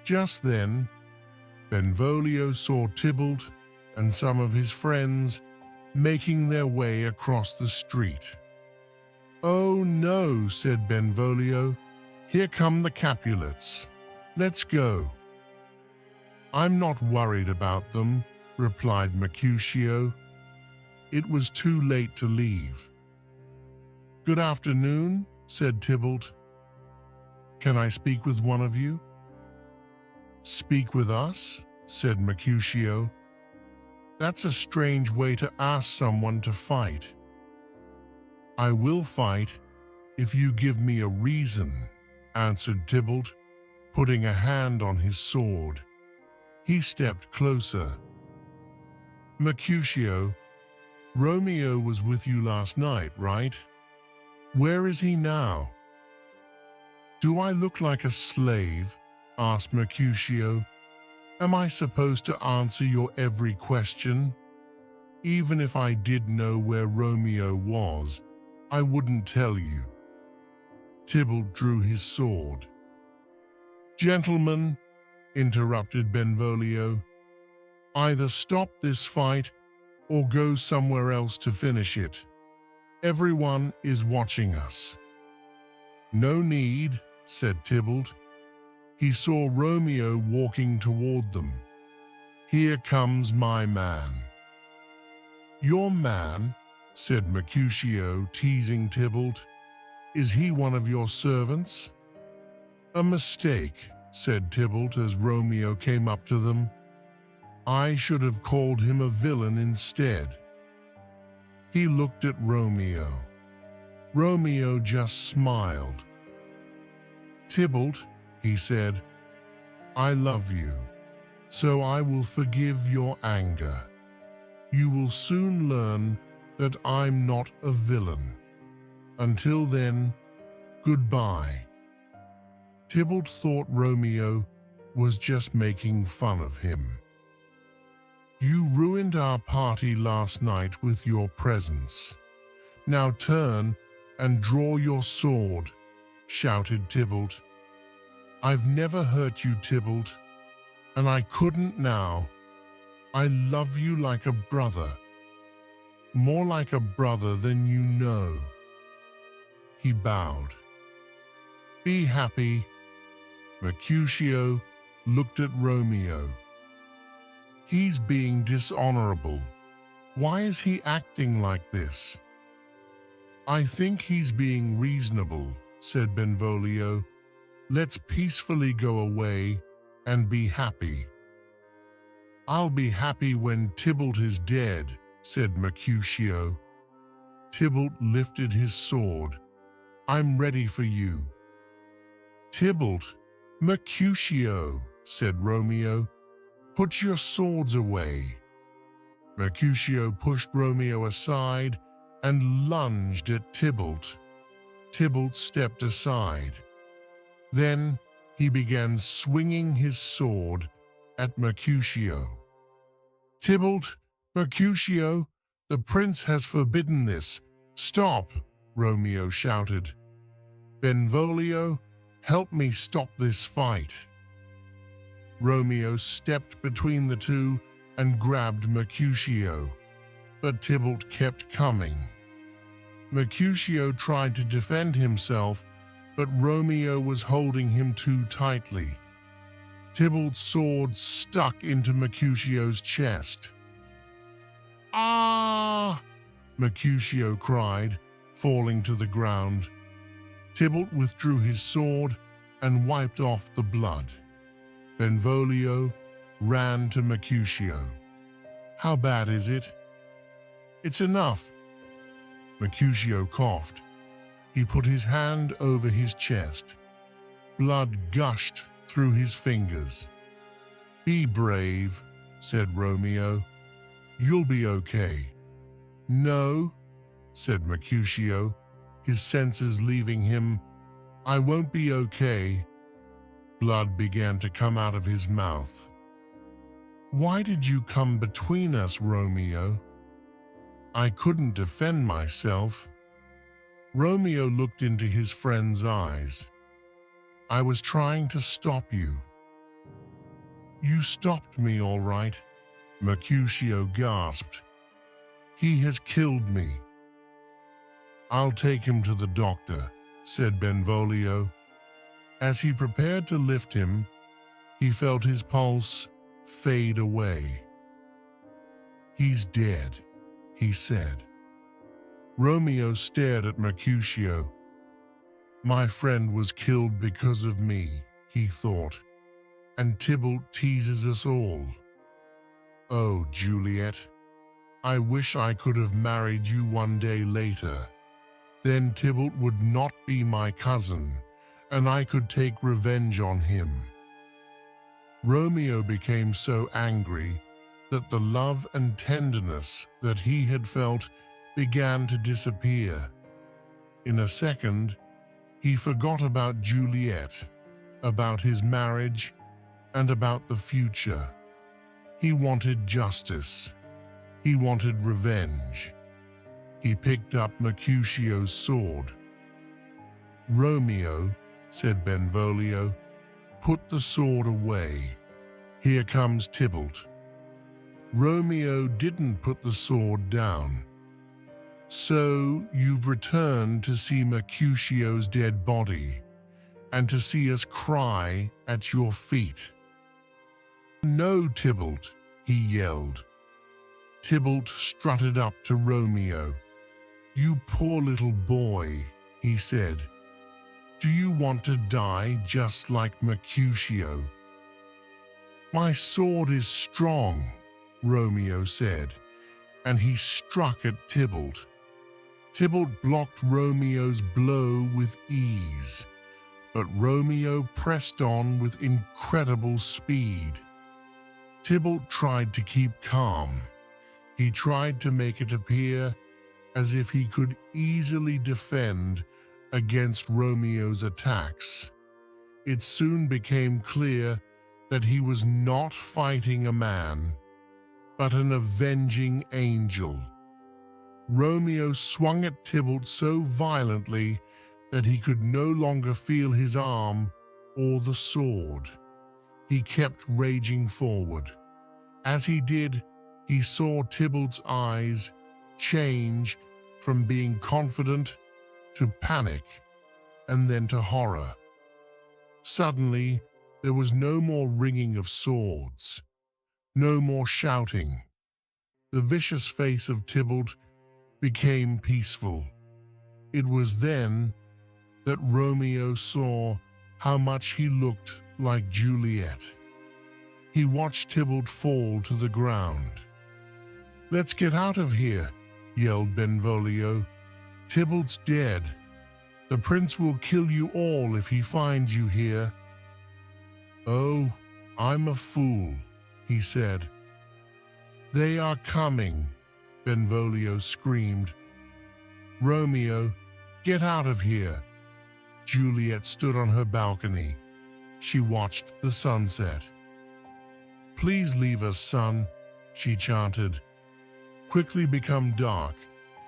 Just then, Benvolio saw Tybalt and some of his friends making their way across the street. Oh no, said Benvolio. Here come the Capulets. Let's go. I'm not worried about them, replied Mercutio. It was too late to leave. Good afternoon, said Tybalt. Can I speak with one of you? Speak with us, said Mercutio. That's a strange way to ask someone to fight. I will fight if you give me a reason, answered Tybalt, putting a hand on his sword. He stepped closer. Mercutio, Romeo was with you last night, right? Where is he now? Do I look like a slave? Asked Mercutio. Am I supposed to answer your every question? Even if I did know where Romeo was, I wouldn't tell you. Tybalt drew his sword. Gentlemen, interrupted Benvolio, either stop this fight or go somewhere else to finish it. Everyone is watching us. No need, said Tybalt. He saw Romeo walking toward them. Here comes my man. Your man, said Mercutio, teasing Tybalt. Is he one of your servants? A mistake, said Tybalt as Romeo came up to them. I should have called him a villain instead. He looked at Romeo. Romeo just smiled. Tybalt, he said, I love you, so I will forgive your anger. You will soon learn that I'm not a villain. Until then, goodbye. Tybalt thought Romeo was just making fun of him. You ruined our party last night with your presence. Now turn and draw your sword, shouted Tybalt. I've never hurt you, Tybalt, and I couldn't now. I love you like a brother, more like a brother than you know. He bowed. Be happy. Mercutio looked at Romeo. He's being dishonorable. Why is he acting like this? I think he's being reasonable, said Benvolio. Let's peacefully go away and be happy. I'll be happy when Tybalt is dead, said Mercutio. Tybalt lifted his sword. I'm ready for you. Tybalt, Mercutio, said Romeo. Put your swords away. Mercutio pushed Romeo aside and lunged at Tybalt. Tybalt stepped aside. Then he began swinging his sword at Mercutio. Tybalt, Mercutio, the prince has forbidden this. Stop, Romeo shouted. Benvolio, help me stop this fight. Romeo stepped between the two and grabbed Mercutio, but Tybalt kept coming. Mercutio tried to defend himself, but Romeo was holding him too tightly. Tybalt's sword stuck into Mercutio's chest. Ah! Mercutio cried, falling to the ground. Tybalt withdrew his sword and wiped off the blood. Benvolio ran to Mercutio. How bad is it? It's enough. Mercutio coughed. He put his hand over his chest. Blood gushed through his fingers. Be brave, said Romeo. You'll be okay. No, said Mercutio, his senses leaving him I won't be okay. Blood began to come out of his mouth. Why did you come between us, Romeo? I couldn't defend myself. Romeo looked into his friend's eyes. I was trying to stop you. You stopped me, all right, Mercutio gasped. He has killed me. I'll take him to the doctor, said Benvolio. As he prepared to lift him, he felt his pulse fade away. He's dead, he said. Romeo stared at Mercutio. My friend was killed because of me, he thought, and Tybalt teases us all. Oh, Juliet, I wish I could have married you one day later. Then Tybalt would not be my cousin, and I could take revenge on him. Romeo became so angry that the love and tenderness that he had felt began to disappear. In a second, he forgot about Juliet, about his marriage, and about the future. He wanted justice. He wanted revenge. He picked up Mercutio's sword. Romeo, said Benvolio, put the sword away. Here comes Tybalt. Romeo didn't put the sword down. So you've returned to see Mercutio's dead body, and to see us cry at your feet. No, Tybalt, he yelled. Tybalt strutted up to Romeo. You poor little boy, he said. Do you want to die just like Mercutio? My sword is strong, Romeo said, and he struck at Tybalt. Tybalt blocked Romeo's blow with ease, but Romeo pressed on with incredible speed. Tybalt tried to keep calm. He tried to make it appear as if he could easily defend against Romeo's attacks. It soon became clear that he was not fighting a man, but an avenging angel. Romeo swung at Tybalt so violently that he could no longer feel his arm or the sword. He kept raging forward. As he did, he saw Tybalt's eyes change from being confident to panic and then to horror. Suddenly, there was no more ringing of swords, no more shouting. The vicious face of Tybalt became peaceful. It was then that Romeo saw how much he looked like Juliet. He watched Tybalt fall to the ground. Let's get out of here, yelled Benvolio. Tybalt's dead. The prince will kill you all if he finds you here. Oh, I'm a fool, he said. They are coming, Benvolio screamed. Romeo, get out of here. Juliet stood on her balcony. She watched the sunset. Please leave us, son, she chanted. Quickly become dark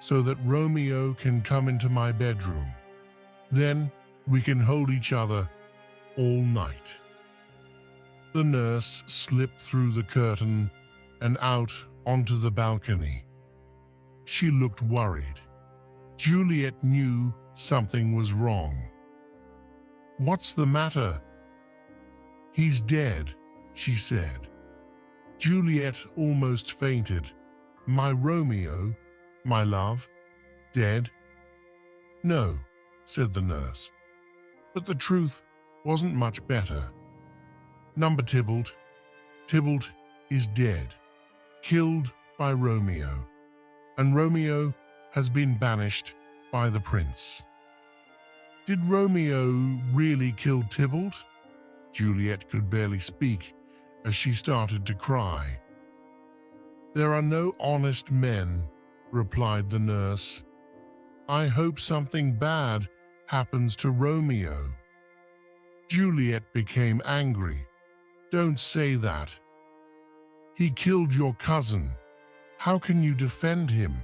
so that Romeo can come into my bedroom. Then we can hold each other all night. The nurse slipped through the curtain and out onto the balcony. She looked worried. Juliet knew something was wrong. What's the matter? He's dead, she said. Juliet almost fainted. My Romeo, my love, dead? No, said the nurse. But the truth wasn't much better. Number Tybalt. Tybalt is dead, killed by Romeo, and Romeo has been banished by the prince. Did Romeo really kill Tybalt? Juliet could barely speak as she started to cry. There are no honest men, replied the nurse. I hope something bad happens to Romeo." Juliet became angry. "Don't say that. He killed your cousin. How can you defend him?"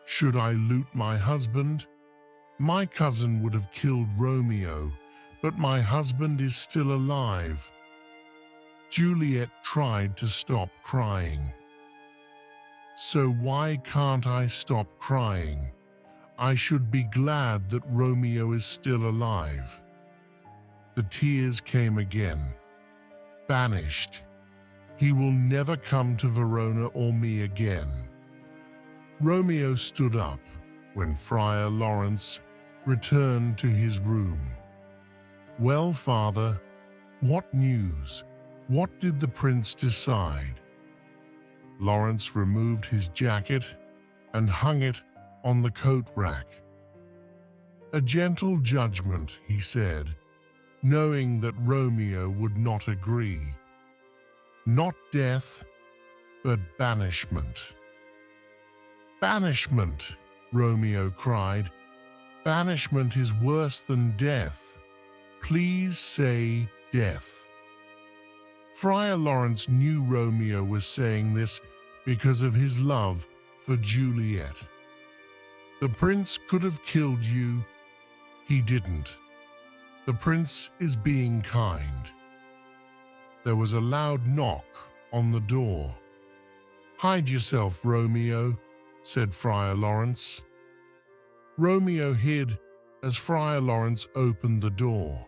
"Should I loot my husband? My cousin would have killed Romeo, but my husband is still alive." Juliet tried to stop crying. "So why can't I stop crying? I should be glad that Romeo is still alive." The tears came again. "Banished. He will never come to Verona or me again." Romeo stood up when Friar Lawrence returned to his room. "Well, father, what news? What did the prince decide?" Lawrence removed his jacket and hung it on the coat rack. "A gentle judgment," he said, knowing that Romeo would not agree. "Not death, but banishment." "Banishment!" Romeo cried. "Banishment is worse than death. Please say death." Friar Lawrence knew Romeo was saying this because of his love for Juliet. "The prince could have killed you. He didn't. The prince is being kind." There was a loud knock on the door. "Hide yourself, Romeo," said Friar Lawrence. Romeo hid as Friar Lawrence opened the door.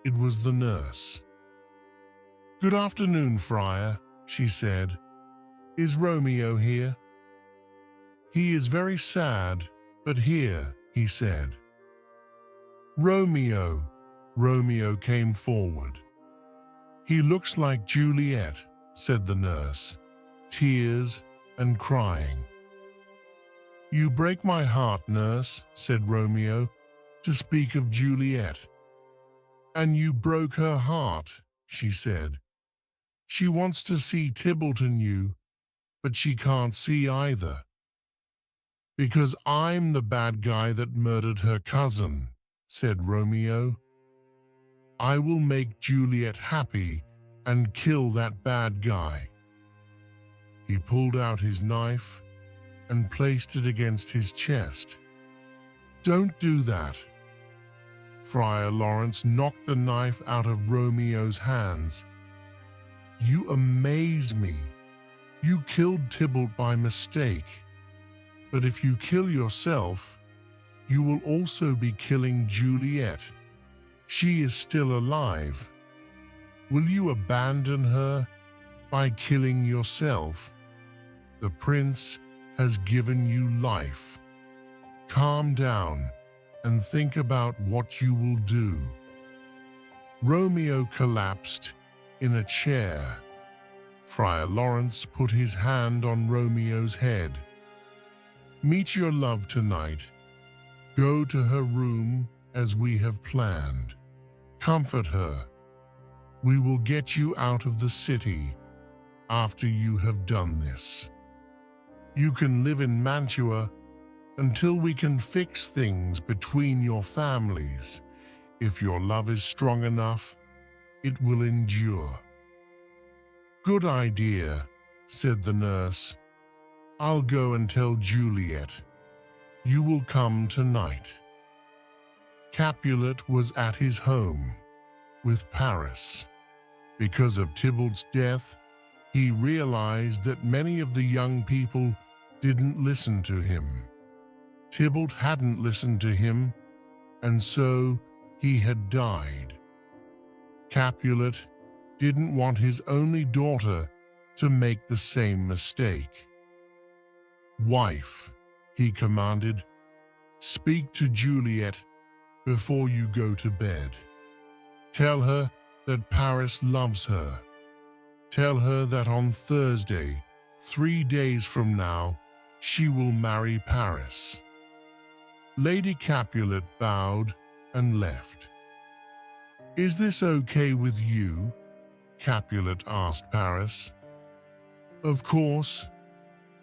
It was the nurse. "Good afternoon, Friar," she said. "Is Romeo here?" "He is very sad, but here," he said. "Romeo," Romeo came forward. "He looks like Juliet," said the nurse, tears and crying. "You break my heart, nurse," said Romeo, "to speak of Juliet." "And you broke her heart," she said. "She wants to see Tybalt and you, but she can't see either." "Because I'm the bad guy that murdered her cousin," said Romeo. "I will make Juliet happy and kill that bad guy." He pulled out his knife and placed it against his chest. "Don't do that." Friar Lawrence knocked the knife out of Romeo's hands. "You amaze me. You killed Tybalt by mistake. But if you kill yourself, you will also be killing Juliet. She is still alive. Will you abandon her by killing yourself? The prince has given you life. Calm down and think about what you will do." Romeo collapsed in a chair. Friar Lawrence put his hand on Romeo's head. "Meet your love tonight. Go to her room as we have planned. Comfort her. We will get you out of the city after you have done this. You can live in Mantua until we can fix things between your families. If your love is strong enough, it will endure." "Good idea," said the nurse. "I'll go and tell Juliet. You will come tonight." Capulet was at his home with Paris. Because of Tybalt's death, he realized that many of the young people didn't listen to him. Tybalt hadn't listened to him, and so he had died. Capulet didn't want his only daughter to make the same mistake. "Wife," he commanded, "speak to Juliet before you go to bed. Tell her that Paris loves her. Tell her that on Thursday, 3 days from now, she will marry Paris." Lady Capulet bowed and left. "Is this okay with you?" Capulet asked Paris. "Of course.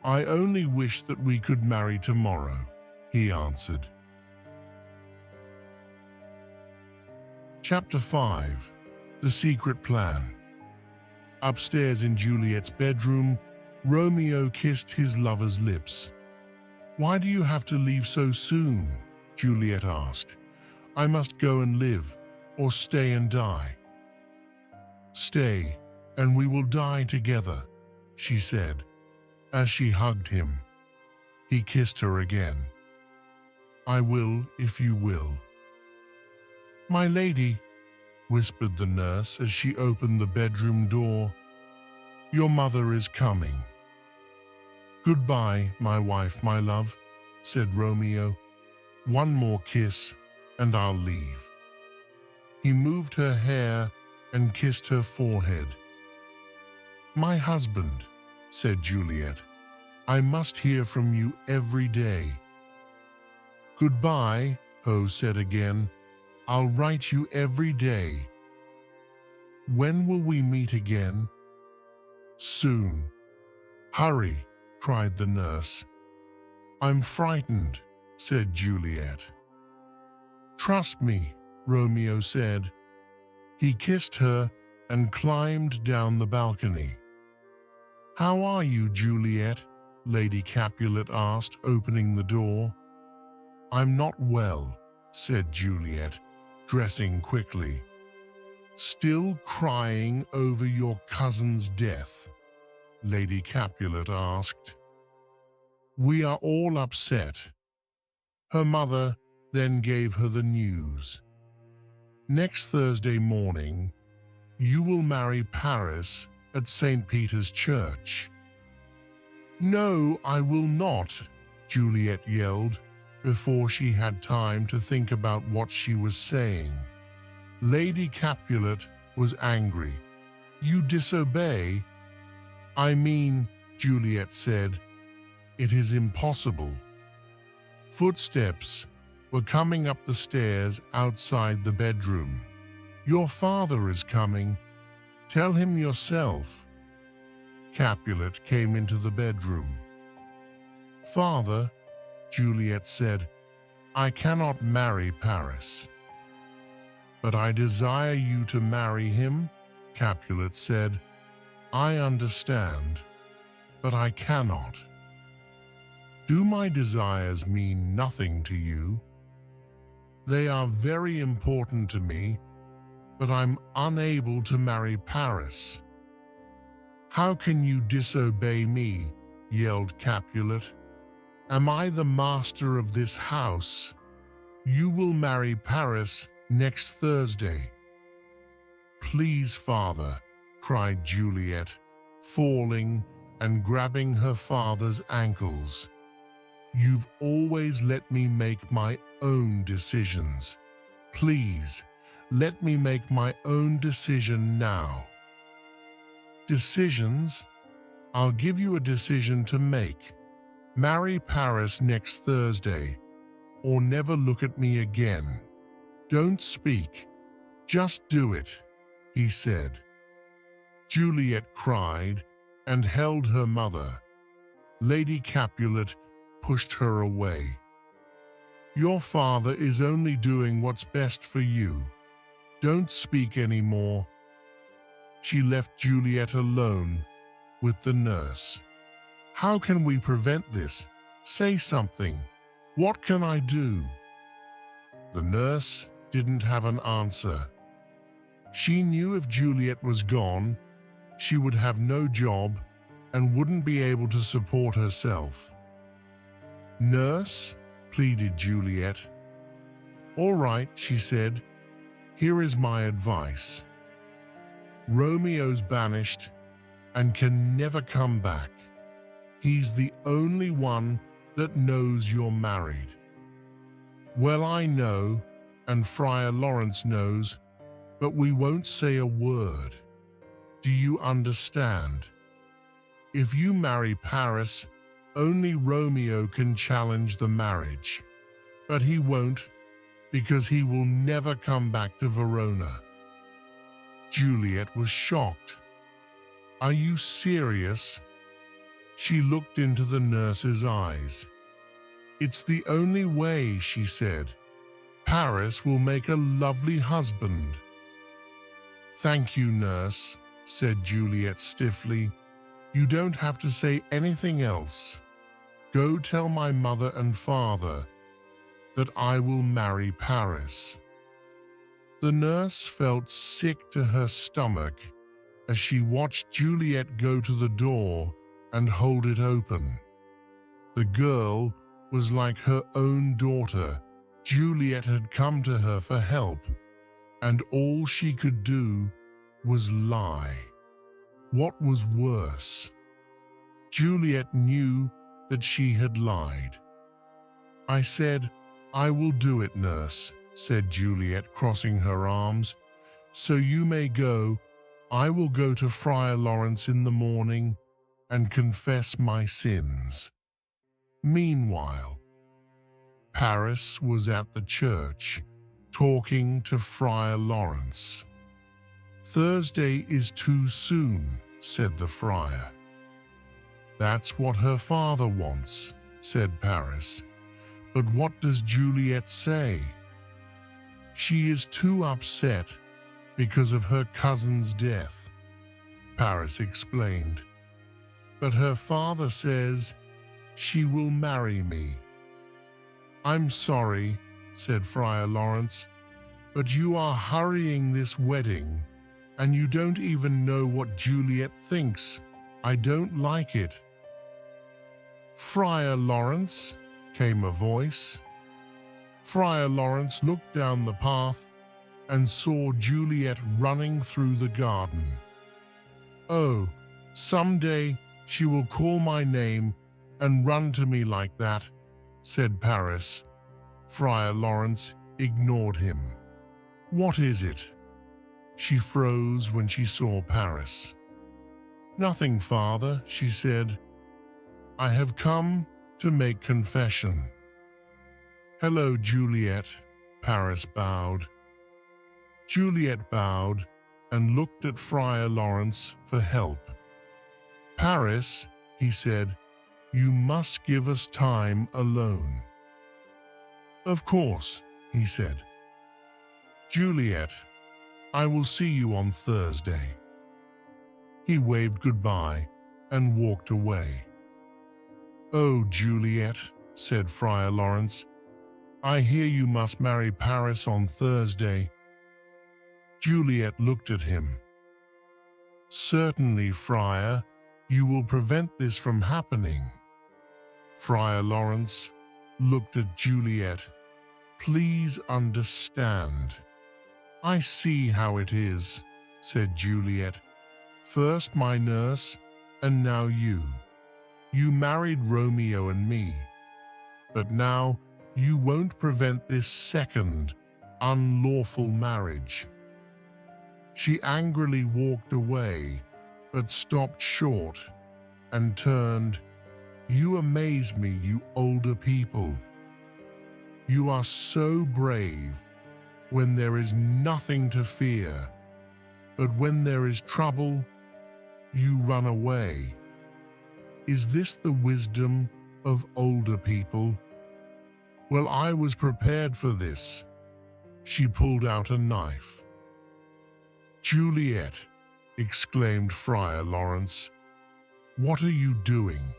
I only wish that we could marry tomorrow," he answered. Chapter 5. The Secret Plan. Upstairs in Juliet's bedroom, Romeo kissed his lover's lips. "Why do you have to leave so soon?" Juliet asked. "I must go and live, or stay and die." "Stay, and we will die together," she said, as she hugged him. He kissed her again. "I will if you will." "My lady," whispered the nurse as she opened the bedroom door, "your mother is coming." "Goodbye, my wife, my love," said Romeo. "One more kiss, and I'll leave." He moved her hair and kissed her forehead. "My husband," said Juliet, "I must hear from you every day." "Goodbye," Ho said again. "I'll write you every day." "When will we meet again?" "Soon." "Hurry," cried the nurse. "I'm frightened," said Juliet. "Trust me," Romeo said. He kissed her and climbed down the balcony. "How are you, Juliet?" Lady Capulet asked, opening the door. "I'm not well," said Juliet, dressing quickly. "Still crying over your cousin's death?" Lady Capulet asked. "We are all upset." Her mother then gave her the news. "Next Thursday morning, you will marry Paris at St. Peter's Church." "No, I will not," Juliet yelled, before she had time to think about what she was saying. Lady Capulet was angry. "You disobey?" "I mean," Juliet said, "it is impossible." Footsteps were coming up the stairs outside the bedroom. "Your father is coming. Tell him yourself." Capulet came into the bedroom. "Father," Juliet said, "I cannot marry Paris." "But I desire you to marry him," Capulet said. "I understand, but I cannot." "Do my desires mean nothing to you?" "They are very important to me, but I'm unable to marry Paris." "How can you disobey me?" yelled Capulet. "Am I the master of this house? You will marry Paris next Thursday." "Please, father," cried Juliet, falling and grabbing her father's ankles. "You've always let me make my own decisions. Please, let me make my own decision now." "Decisions? I'll give you a decision to make. Marry Paris next Thursday, or never look at me again. Don't speak. Just do it," he said. Juliet cried and held her mother. Lady Capulet pushed her away. "Your father is only doing what's best for you. Don't speak anymore." She left Juliet alone with the nurse. "How can we prevent this? Say something. What can I do?" The nurse didn't have an answer. She knew if Juliet was gone, she would have no job and wouldn't be able to support herself. "Nurse," pleaded Juliet. "All right," she said. "Here is my advice. Romeo's banished and can never come back. He's the only one that knows you're married. Well, I know, and Friar Lawrence knows, but we won't say a word. Do you understand? If you marry Paris, only Romeo can challenge the marriage. But he won't, because he will never come back to Verona." Juliet was shocked. "Are you serious?" She looked into the nurse's eyes. "It's the only way," she said. Paris will make a lovely husband." "Thank you, nurse," said Juliet stiffly. "You don't have to say anything else. Go tell my mother and father that I will marry Paris." The nurse felt sick to her stomach as she watched Juliet go to the door and hold it open. The girl was like her own daughter. Juliet had come to her for help, and all she could do was lie. What was worse? Juliet knew that she had lied. "I said, I will do it, nurse," said Juliet, crossing her arms. "So you may go. I will go to Friar Lawrence in the morning and confess my sins." Meanwhile, Paris was at the church, talking to Friar Lawrence. "Thursday is too soon," said the friar. "That's what her father wants," said Paris. "But what does Juliet say?" "She is too upset because of her cousin's death," Paris explained. "But her father says she will marry me." "I'm sorry," said Friar Lawrence, "but you are hurrying this wedding, and you don't even know what Juliet thinks. I don't like it." "Friar Lawrence," came a voice. Friar Lawrence looked down the path and saw Juliet running through the garden. "Oh, someday she will call my name and run to me like that," said Paris. Friar Lawrence ignored him. "What is it?" She froze when she saw Paris. "Nothing, father," she said. "I have come to make confession." "Hello, Juliet," Paris bowed. Juliet bowed and looked at Friar Lawrence for help. "Paris," he said, "you must give us time alone." "Of course," he said. "Juliet, I will see you on Thursday." He waved goodbye and walked away. "Oh, Juliet," said Friar Lawrence, "I hear you must marry Paris on Thursday." Juliet looked at him. "Certainly, Friar, you will prevent this from happening." Friar Lawrence looked at Juliet. "Please understand." "I see how it is," said Juliet. "First my nurse, and now you. You married Romeo and me, but now you won't prevent this second, unlawful marriage." She angrily walked away, but stopped short and turned. "You amaze me, you older people. You are so brave when there is nothing to fear, but when there is trouble, you run away. Is this the wisdom of older people? Well, I was prepared for this." She pulled out a knife. "Juliet," exclaimed Friar Lawrence, "what are you doing?"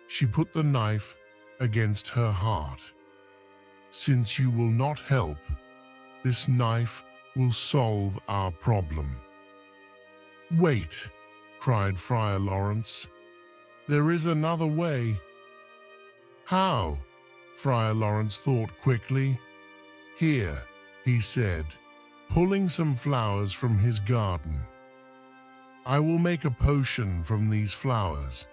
She put the knife against her heart. "Since you will not help, this knife will solve our problem." "Wait," cried Friar Lawrence. "There is another way." "How?" Friar Lawrence thought quickly. "Here," he said, pulling some flowers from his garden. "I will make a potion from these flowers.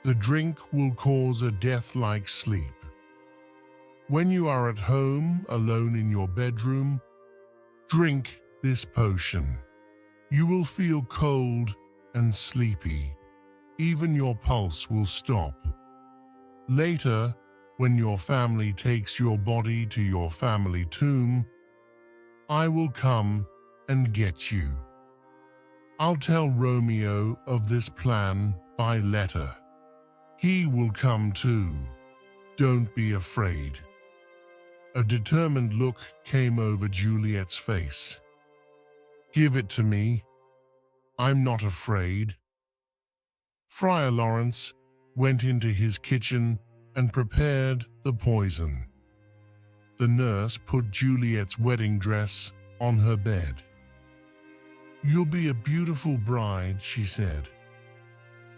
The drink will cause a death-like sleep. When you are at home, alone in your bedroom, drink this potion. You will feel cold and sleepy. Even your pulse will stop. Later, when your family takes your body to your family tomb, I will come and get you. I'll tell Romeo of this plan by letter. He will come too. Don't be afraid." A determined look came over Juliet's face. "Give it to me. I'm not afraid." Friar Lawrence went into his kitchen and prepared the poison. The nurse put Juliet's wedding dress on her bed. "You'll be a beautiful bride," she said.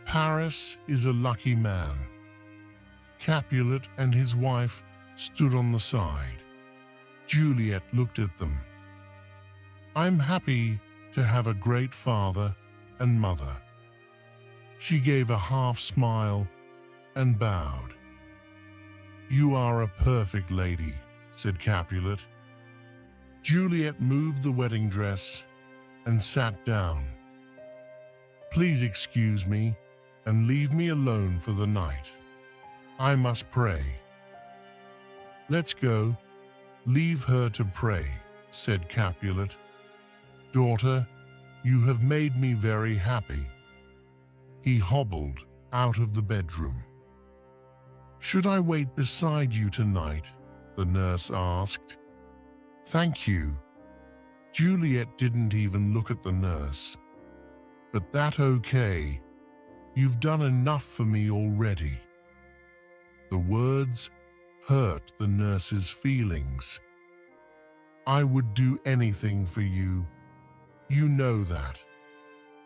"Paris is a lucky man." Capulet and his wife stood on the side. Juliet looked at them. "I'm happy to have a great father and mother." She gave a half smile and bowed. "You are a perfect lady," said Capulet. Juliet moved the wedding dress and sat down. "Please excuse me and leave me alone for the night. I must pray." "Let's go. Leave her to pray," said Capulet. "Daughter, you have made me very happy." He hobbled out of the bedroom. "Should I wait beside you tonight?" the nurse asked. "Thank you." Juliet didn't even look at the nurse. "But that's okay. You've done enough for me already." The words hurt the nurse's feelings. "I would do anything for you. You know that,"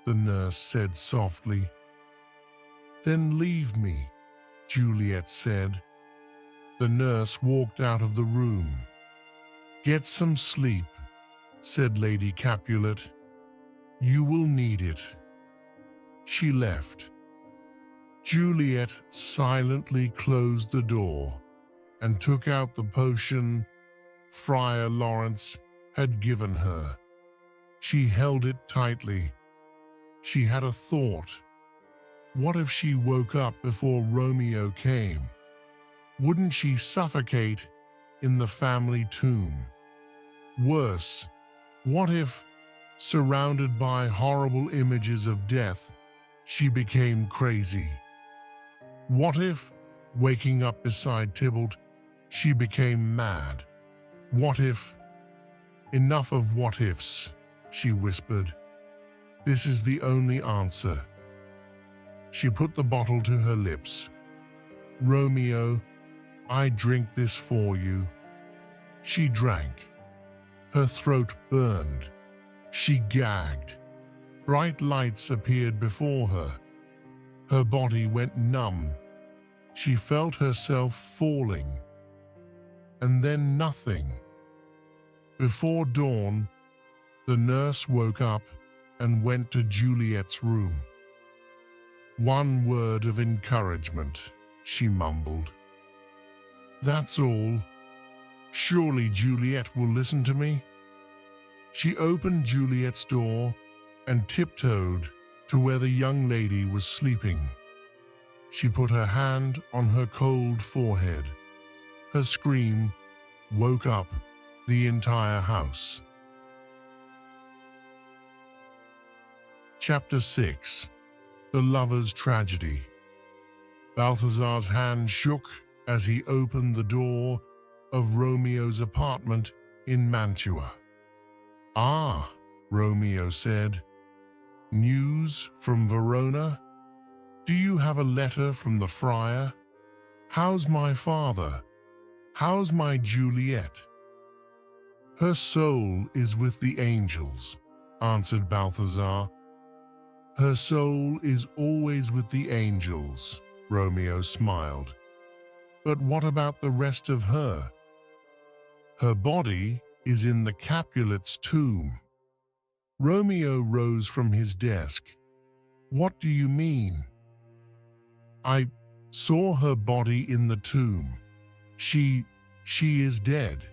the nurse said softly. "Then leave me," Juliet said. The nurse walked out of the room. "Get some sleep," said Lady Capulet. "You will need it." She left. Juliet silently closed the door and took out the potion Friar Lawrence had given her. She held it tightly. She had a thought. What if she woke up before Romeo came? Wouldn't she suffocate in the family tomb? Worse, what if, surrounded by horrible images of death, she became crazy? What if, waking up beside Tybalt, she became mad? What if... "Enough of what ifs," she whispered. "This is the only answer." She put the bottle to her lips. "Romeo, I drink this for you." She drank. Her throat burned. She gagged. Bright lights appeared before her. Her body went numb. She felt herself falling. And then nothing. Before dawn, the nurse woke up and went to Juliet's room. "One word of encouragement," she mumbled. "That's all. Surely Juliet will listen to me." She opened Juliet's door and tiptoed to where the young lady was sleeping. She put her hand on her cold forehead. Her scream woke up the entire house. Chapter 6. The Lover's Tragedy. Balthazar's hand shook as he opened the door of Romeo's apartment in Mantua. "Ah," Romeo said. "News from Verona? Do you have a letter from the friar? How's my father? How's my Juliet?" "Her soul is with the angels," answered Balthazar. "Her soul is always with the angels," Romeo smiled. "But what about the rest of her?" "Her body is in the Capulet's tomb." Romeo rose from his desk. "What do you mean?" "I saw her body in the tomb. She is dead."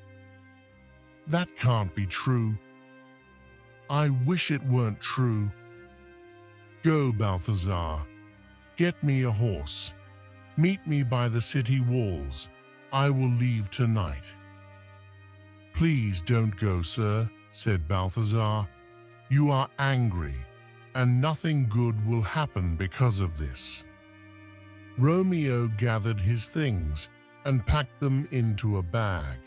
"That can't be true." "I wish it weren't true." "Go, Balthazar. Get me a horse. Meet me by the city walls. I will leave tonight." "Please don't go, sir," said Balthazar. "You are angry, and nothing good will happen because of this." Romeo gathered his things and packed them into a bag.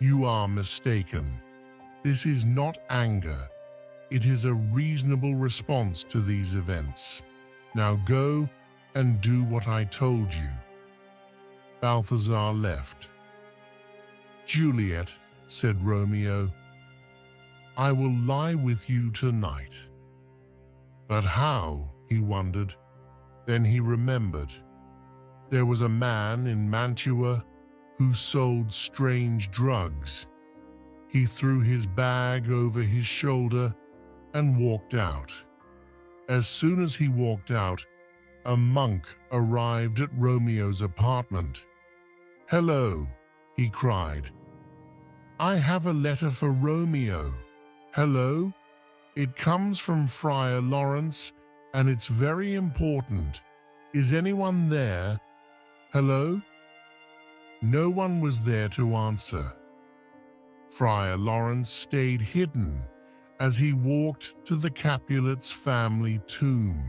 You are mistaken. This is not anger. It is a reasonable response to these events. Now go and do what I told you." Balthazar left. "Juliet," said Romeo, "I will lie with you tonight." But how, he wondered. Then he remembered. There was a man in Mantua who sold strange drugs. He threw his bag over his shoulder and walked out. As soon as he walked out, a monk arrived at Romeo's apartment. "Hello," he cried. "I have a letter for Romeo." "Hello? It comes from Friar Lawrence, and it's very important. Is anyone there? Hello?" No one was there to answer. Friar Lawrence stayed hidden as he walked to the Capulets' family tomb.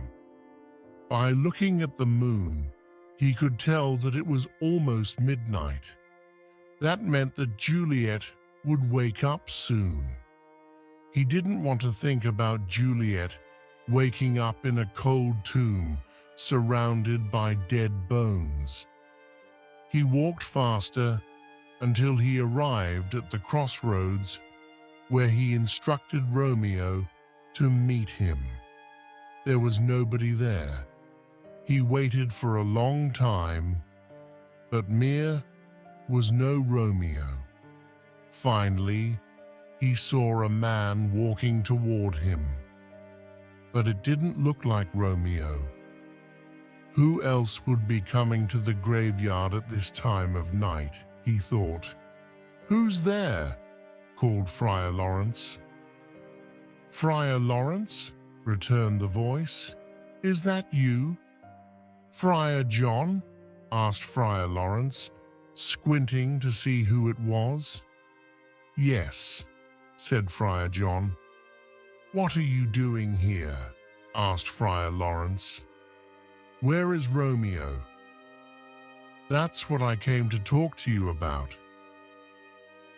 By looking at the moon, he could tell that it was almost midnight. That meant that Juliet would wake up soon. He didn't want to think about Juliet waking up in a cold tomb surrounded by dead bones. He walked faster until he arrived at the crossroads where he instructed Romeo to meet him. There was nobody there. He waited for a long time, but there was no Romeo. Finally, he saw a man walking toward him. But it didn't look like Romeo. Who else would be coming to the graveyard at this time of night, he thought. "Who's there?" called Friar Lawrence. "Friar Lawrence?" returned the voice. "Is that you?" "Friar John?" asked Friar Lawrence, squinting to see who it was. "Yes," said Friar John. "What are you doing here?" asked Friar Lawrence. "Where is Romeo?" "That's what I came to talk to you about."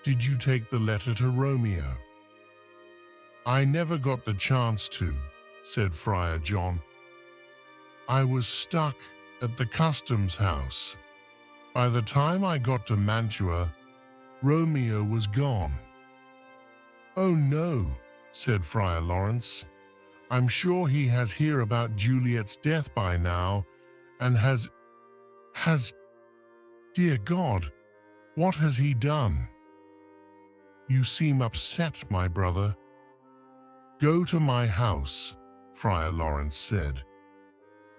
"Did you take the letter to Romeo?" "I never got the chance to," said Friar John. "I was stuck at the customs house. By the time I got to Mantua, Romeo was gone." "Oh no," said Friar Lawrence. "I'm sure he has heard about Juliet's death by now and has... Dear God, what has he done?" "You seem upset, my brother." "Go to my house," Friar Lawrence said.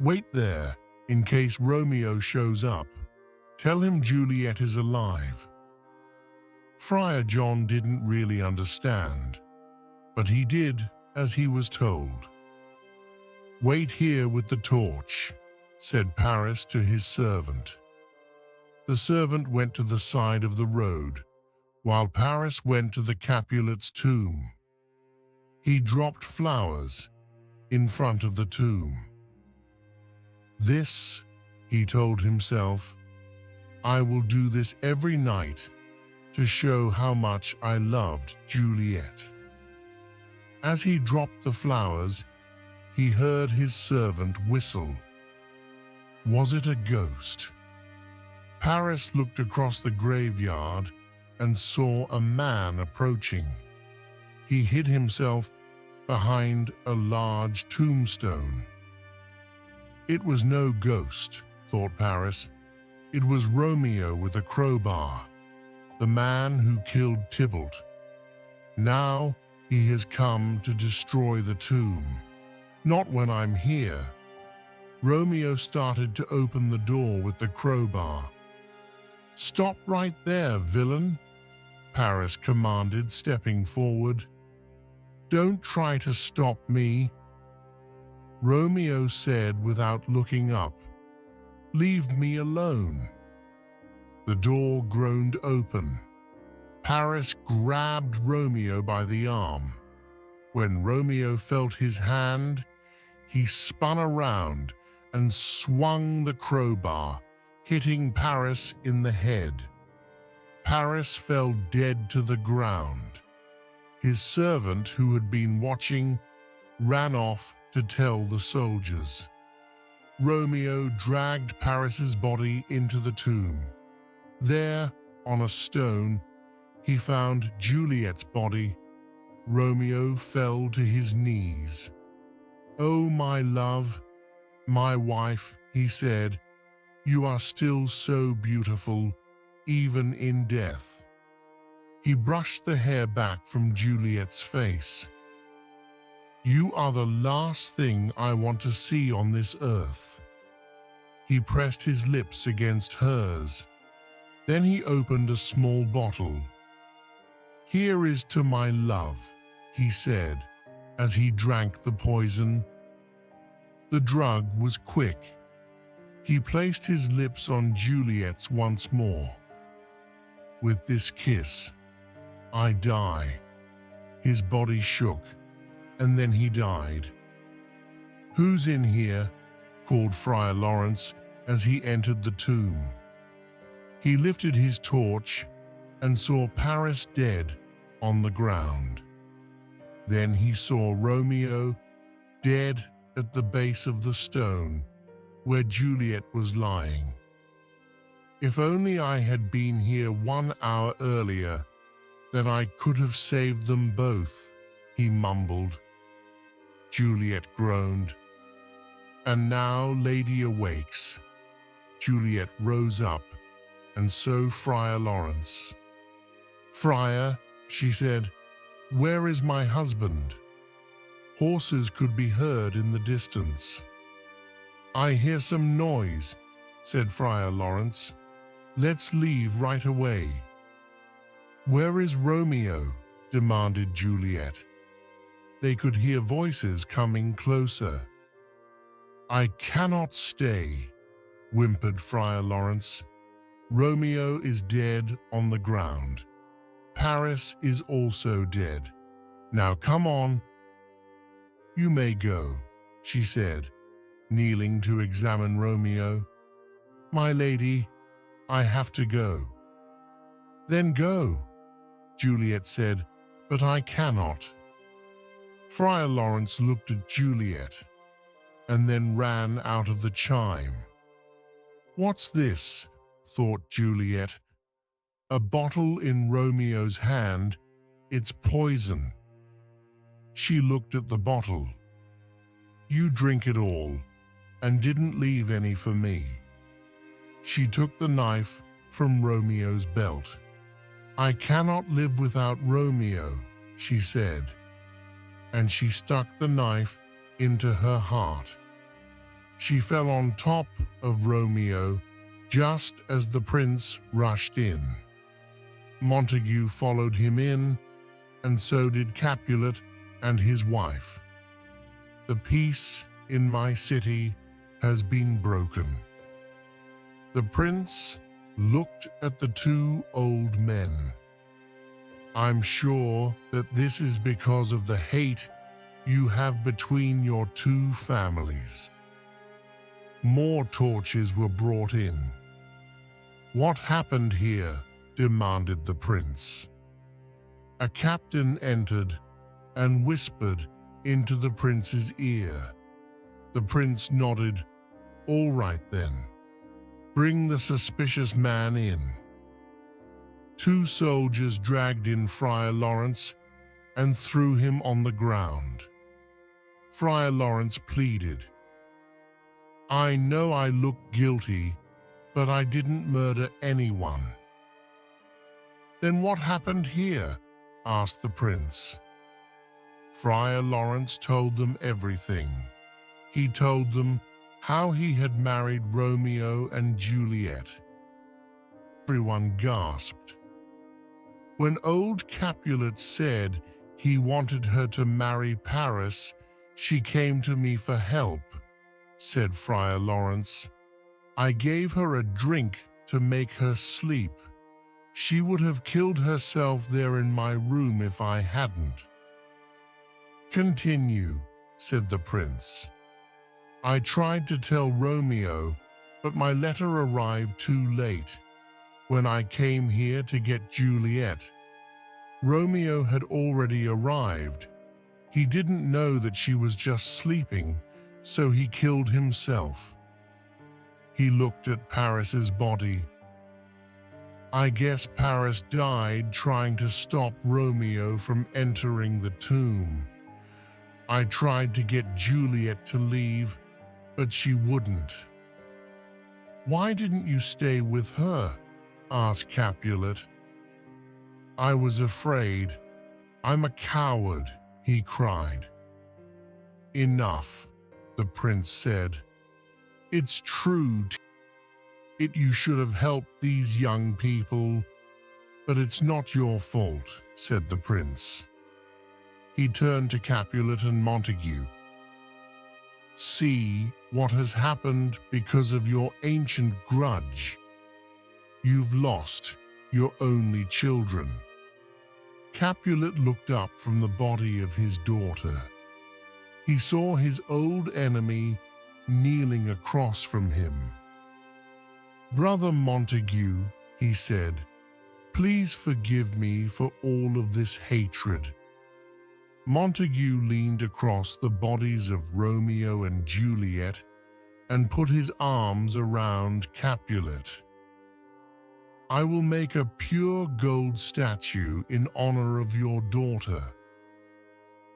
"Wait there in case Romeo shows up. Tell him Juliet is alive." Friar John didn't really understand, but he did as he was told. "Wait here with the torch," said Paris to his servant. The servant went to the side of the road, while Paris went to the Capulet's tomb. He dropped flowers in front of the tomb. "This," he told himself, "I will do this every night to show how much I loved Juliet." As he dropped the flowers, he heard his servant whistle. Was it a ghost? Paris looked across the graveyard and saw a man approaching. He hid himself behind a large tombstone. It was no ghost, thought Paris. It was Romeo with a crowbar, the man who killed Tybalt. Now he has come to destroy the tomb. Not when I'm here. Romeo started to open the door with the crowbar. "Stop right there, villain," Paris commanded, stepping forward. "Don't try to stop me." Romeo said without looking up, "Leave me alone." The door groaned open. Paris grabbed Romeo by the arm. When Romeo felt his hand, he spun around and swung the crowbar, hitting Paris in the head. Paris fell dead to the ground. His servant, who had been watching, ran off to tell the soldiers. Romeo dragged Paris's body into the tomb. There, on a stone, he found Juliet's body. Romeo fell to his knees. "Oh, my love, my wife," he said, "you are still so beautiful, even in death." He brushed the hair back from Juliet's face. "You are the last thing I want to see on this earth." He pressed his lips against hers. Then he opened a small bottle. "Here is to my love," he said, as he drank the poison. The drug was quick. He placed his lips on Juliet's once more. "With this kiss, I die." His body shook, and then he died. "Who's in here?" called Friar Lawrence as he entered the tomb. He lifted his torch and saw Paris dead on the ground. Then he saw Romeo dead at the base of the stone where Juliet was lying. "If only I had been here 1 hour earlier, then I could have saved them both," he mumbled. Juliet groaned. "And now Lady awakes." Juliet rose up, and so Friar Lawrence. "Friar," she said, "where is my husband?" Horses could be heard in the distance. "I hear some noise," said Friar Lawrence. "Let's leave right away." "Where is Romeo?" demanded Juliet. They could hear voices coming closer. "I cannot stay," whimpered Friar Lawrence. "Romeo is dead on the ground. Paris is also dead. Now come on." "You may go," she said, kneeling to examine Romeo. "My lady, I have to go." "Then go," Juliet said, "but I cannot." Friar Lawrence looked at Juliet and then ran out of the chime. "What's this?" thought Juliet. "A bottle in Romeo's hand. It's poison." She looked at the bottle. "You drink it all, and didn't leave any for me." She took the knife from Romeo's belt. "I cannot live without Romeo," she said, and she stuck the knife into her heart. She fell on top of Romeo just as the prince rushed in. Montague followed him in, and so did Capulet and his wife. The peace in my city has been broken. The prince looked at the two old men. "I'm sure that this is because of the hate you have between your two families." More torches were brought in. "What happened here?" demanded the prince. A captain entered and whispered into the prince's ear. The prince nodded. "All right then. Bring the suspicious man in." Two soldiers dragged in Friar Lawrence and threw him on the ground. Friar Lawrence pleaded, "I know I look guilty, but I didn't murder anyone." "Then what happened here?" asked the prince. Friar Lawrence told them everything. He told them how he had married Romeo and Juliet. Everyone gasped. "When old Capulet said he wanted her to marry Paris, she came to me for help," said Friar Lawrence. "I gave her a drink to make her sleep. She would have killed herself there in my room if I hadn't." "Continue," said the prince. "I tried to tell Romeo, but my letter arrived too late. When I came here to get Juliet, Romeo had already arrived. He didn't know that she was just sleeping, so he killed himself. He looked at Paris's body. I guess Paris died trying to stop Romeo from entering the tomb. I tried to get Juliet to leave, but she wouldn't. Why didn't you stay with her? Asked Capulet. I was afraid. I'm a coward, he cried. Enough, the prince said. It's true. You should have helped these young people, but it's not your fault, said the prince. He turned to Capulet and Montague. See what has happened because of your ancient grudge. You've lost your only children. Capulet looked up from the body of his daughter. He saw his old enemy kneeling across from him. Brother Montague, he said, please forgive me for all of this hatred. Montague leaned across the bodies of Romeo and Juliet and put his arms around Capulet. I will make a pure gold statue in honor of your daughter,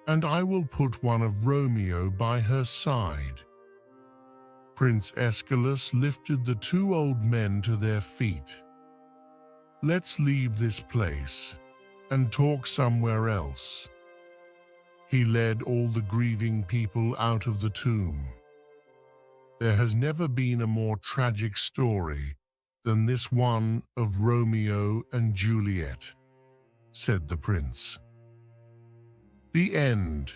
and I will put one of Romeo by her side. Prince Aeschylus lifted the two old men to their feet. Let's leave this place and talk somewhere else. He led all the grieving people out of the tomb. There has never been a more tragic story than this one of Romeo and Juliet, said the prince. The end.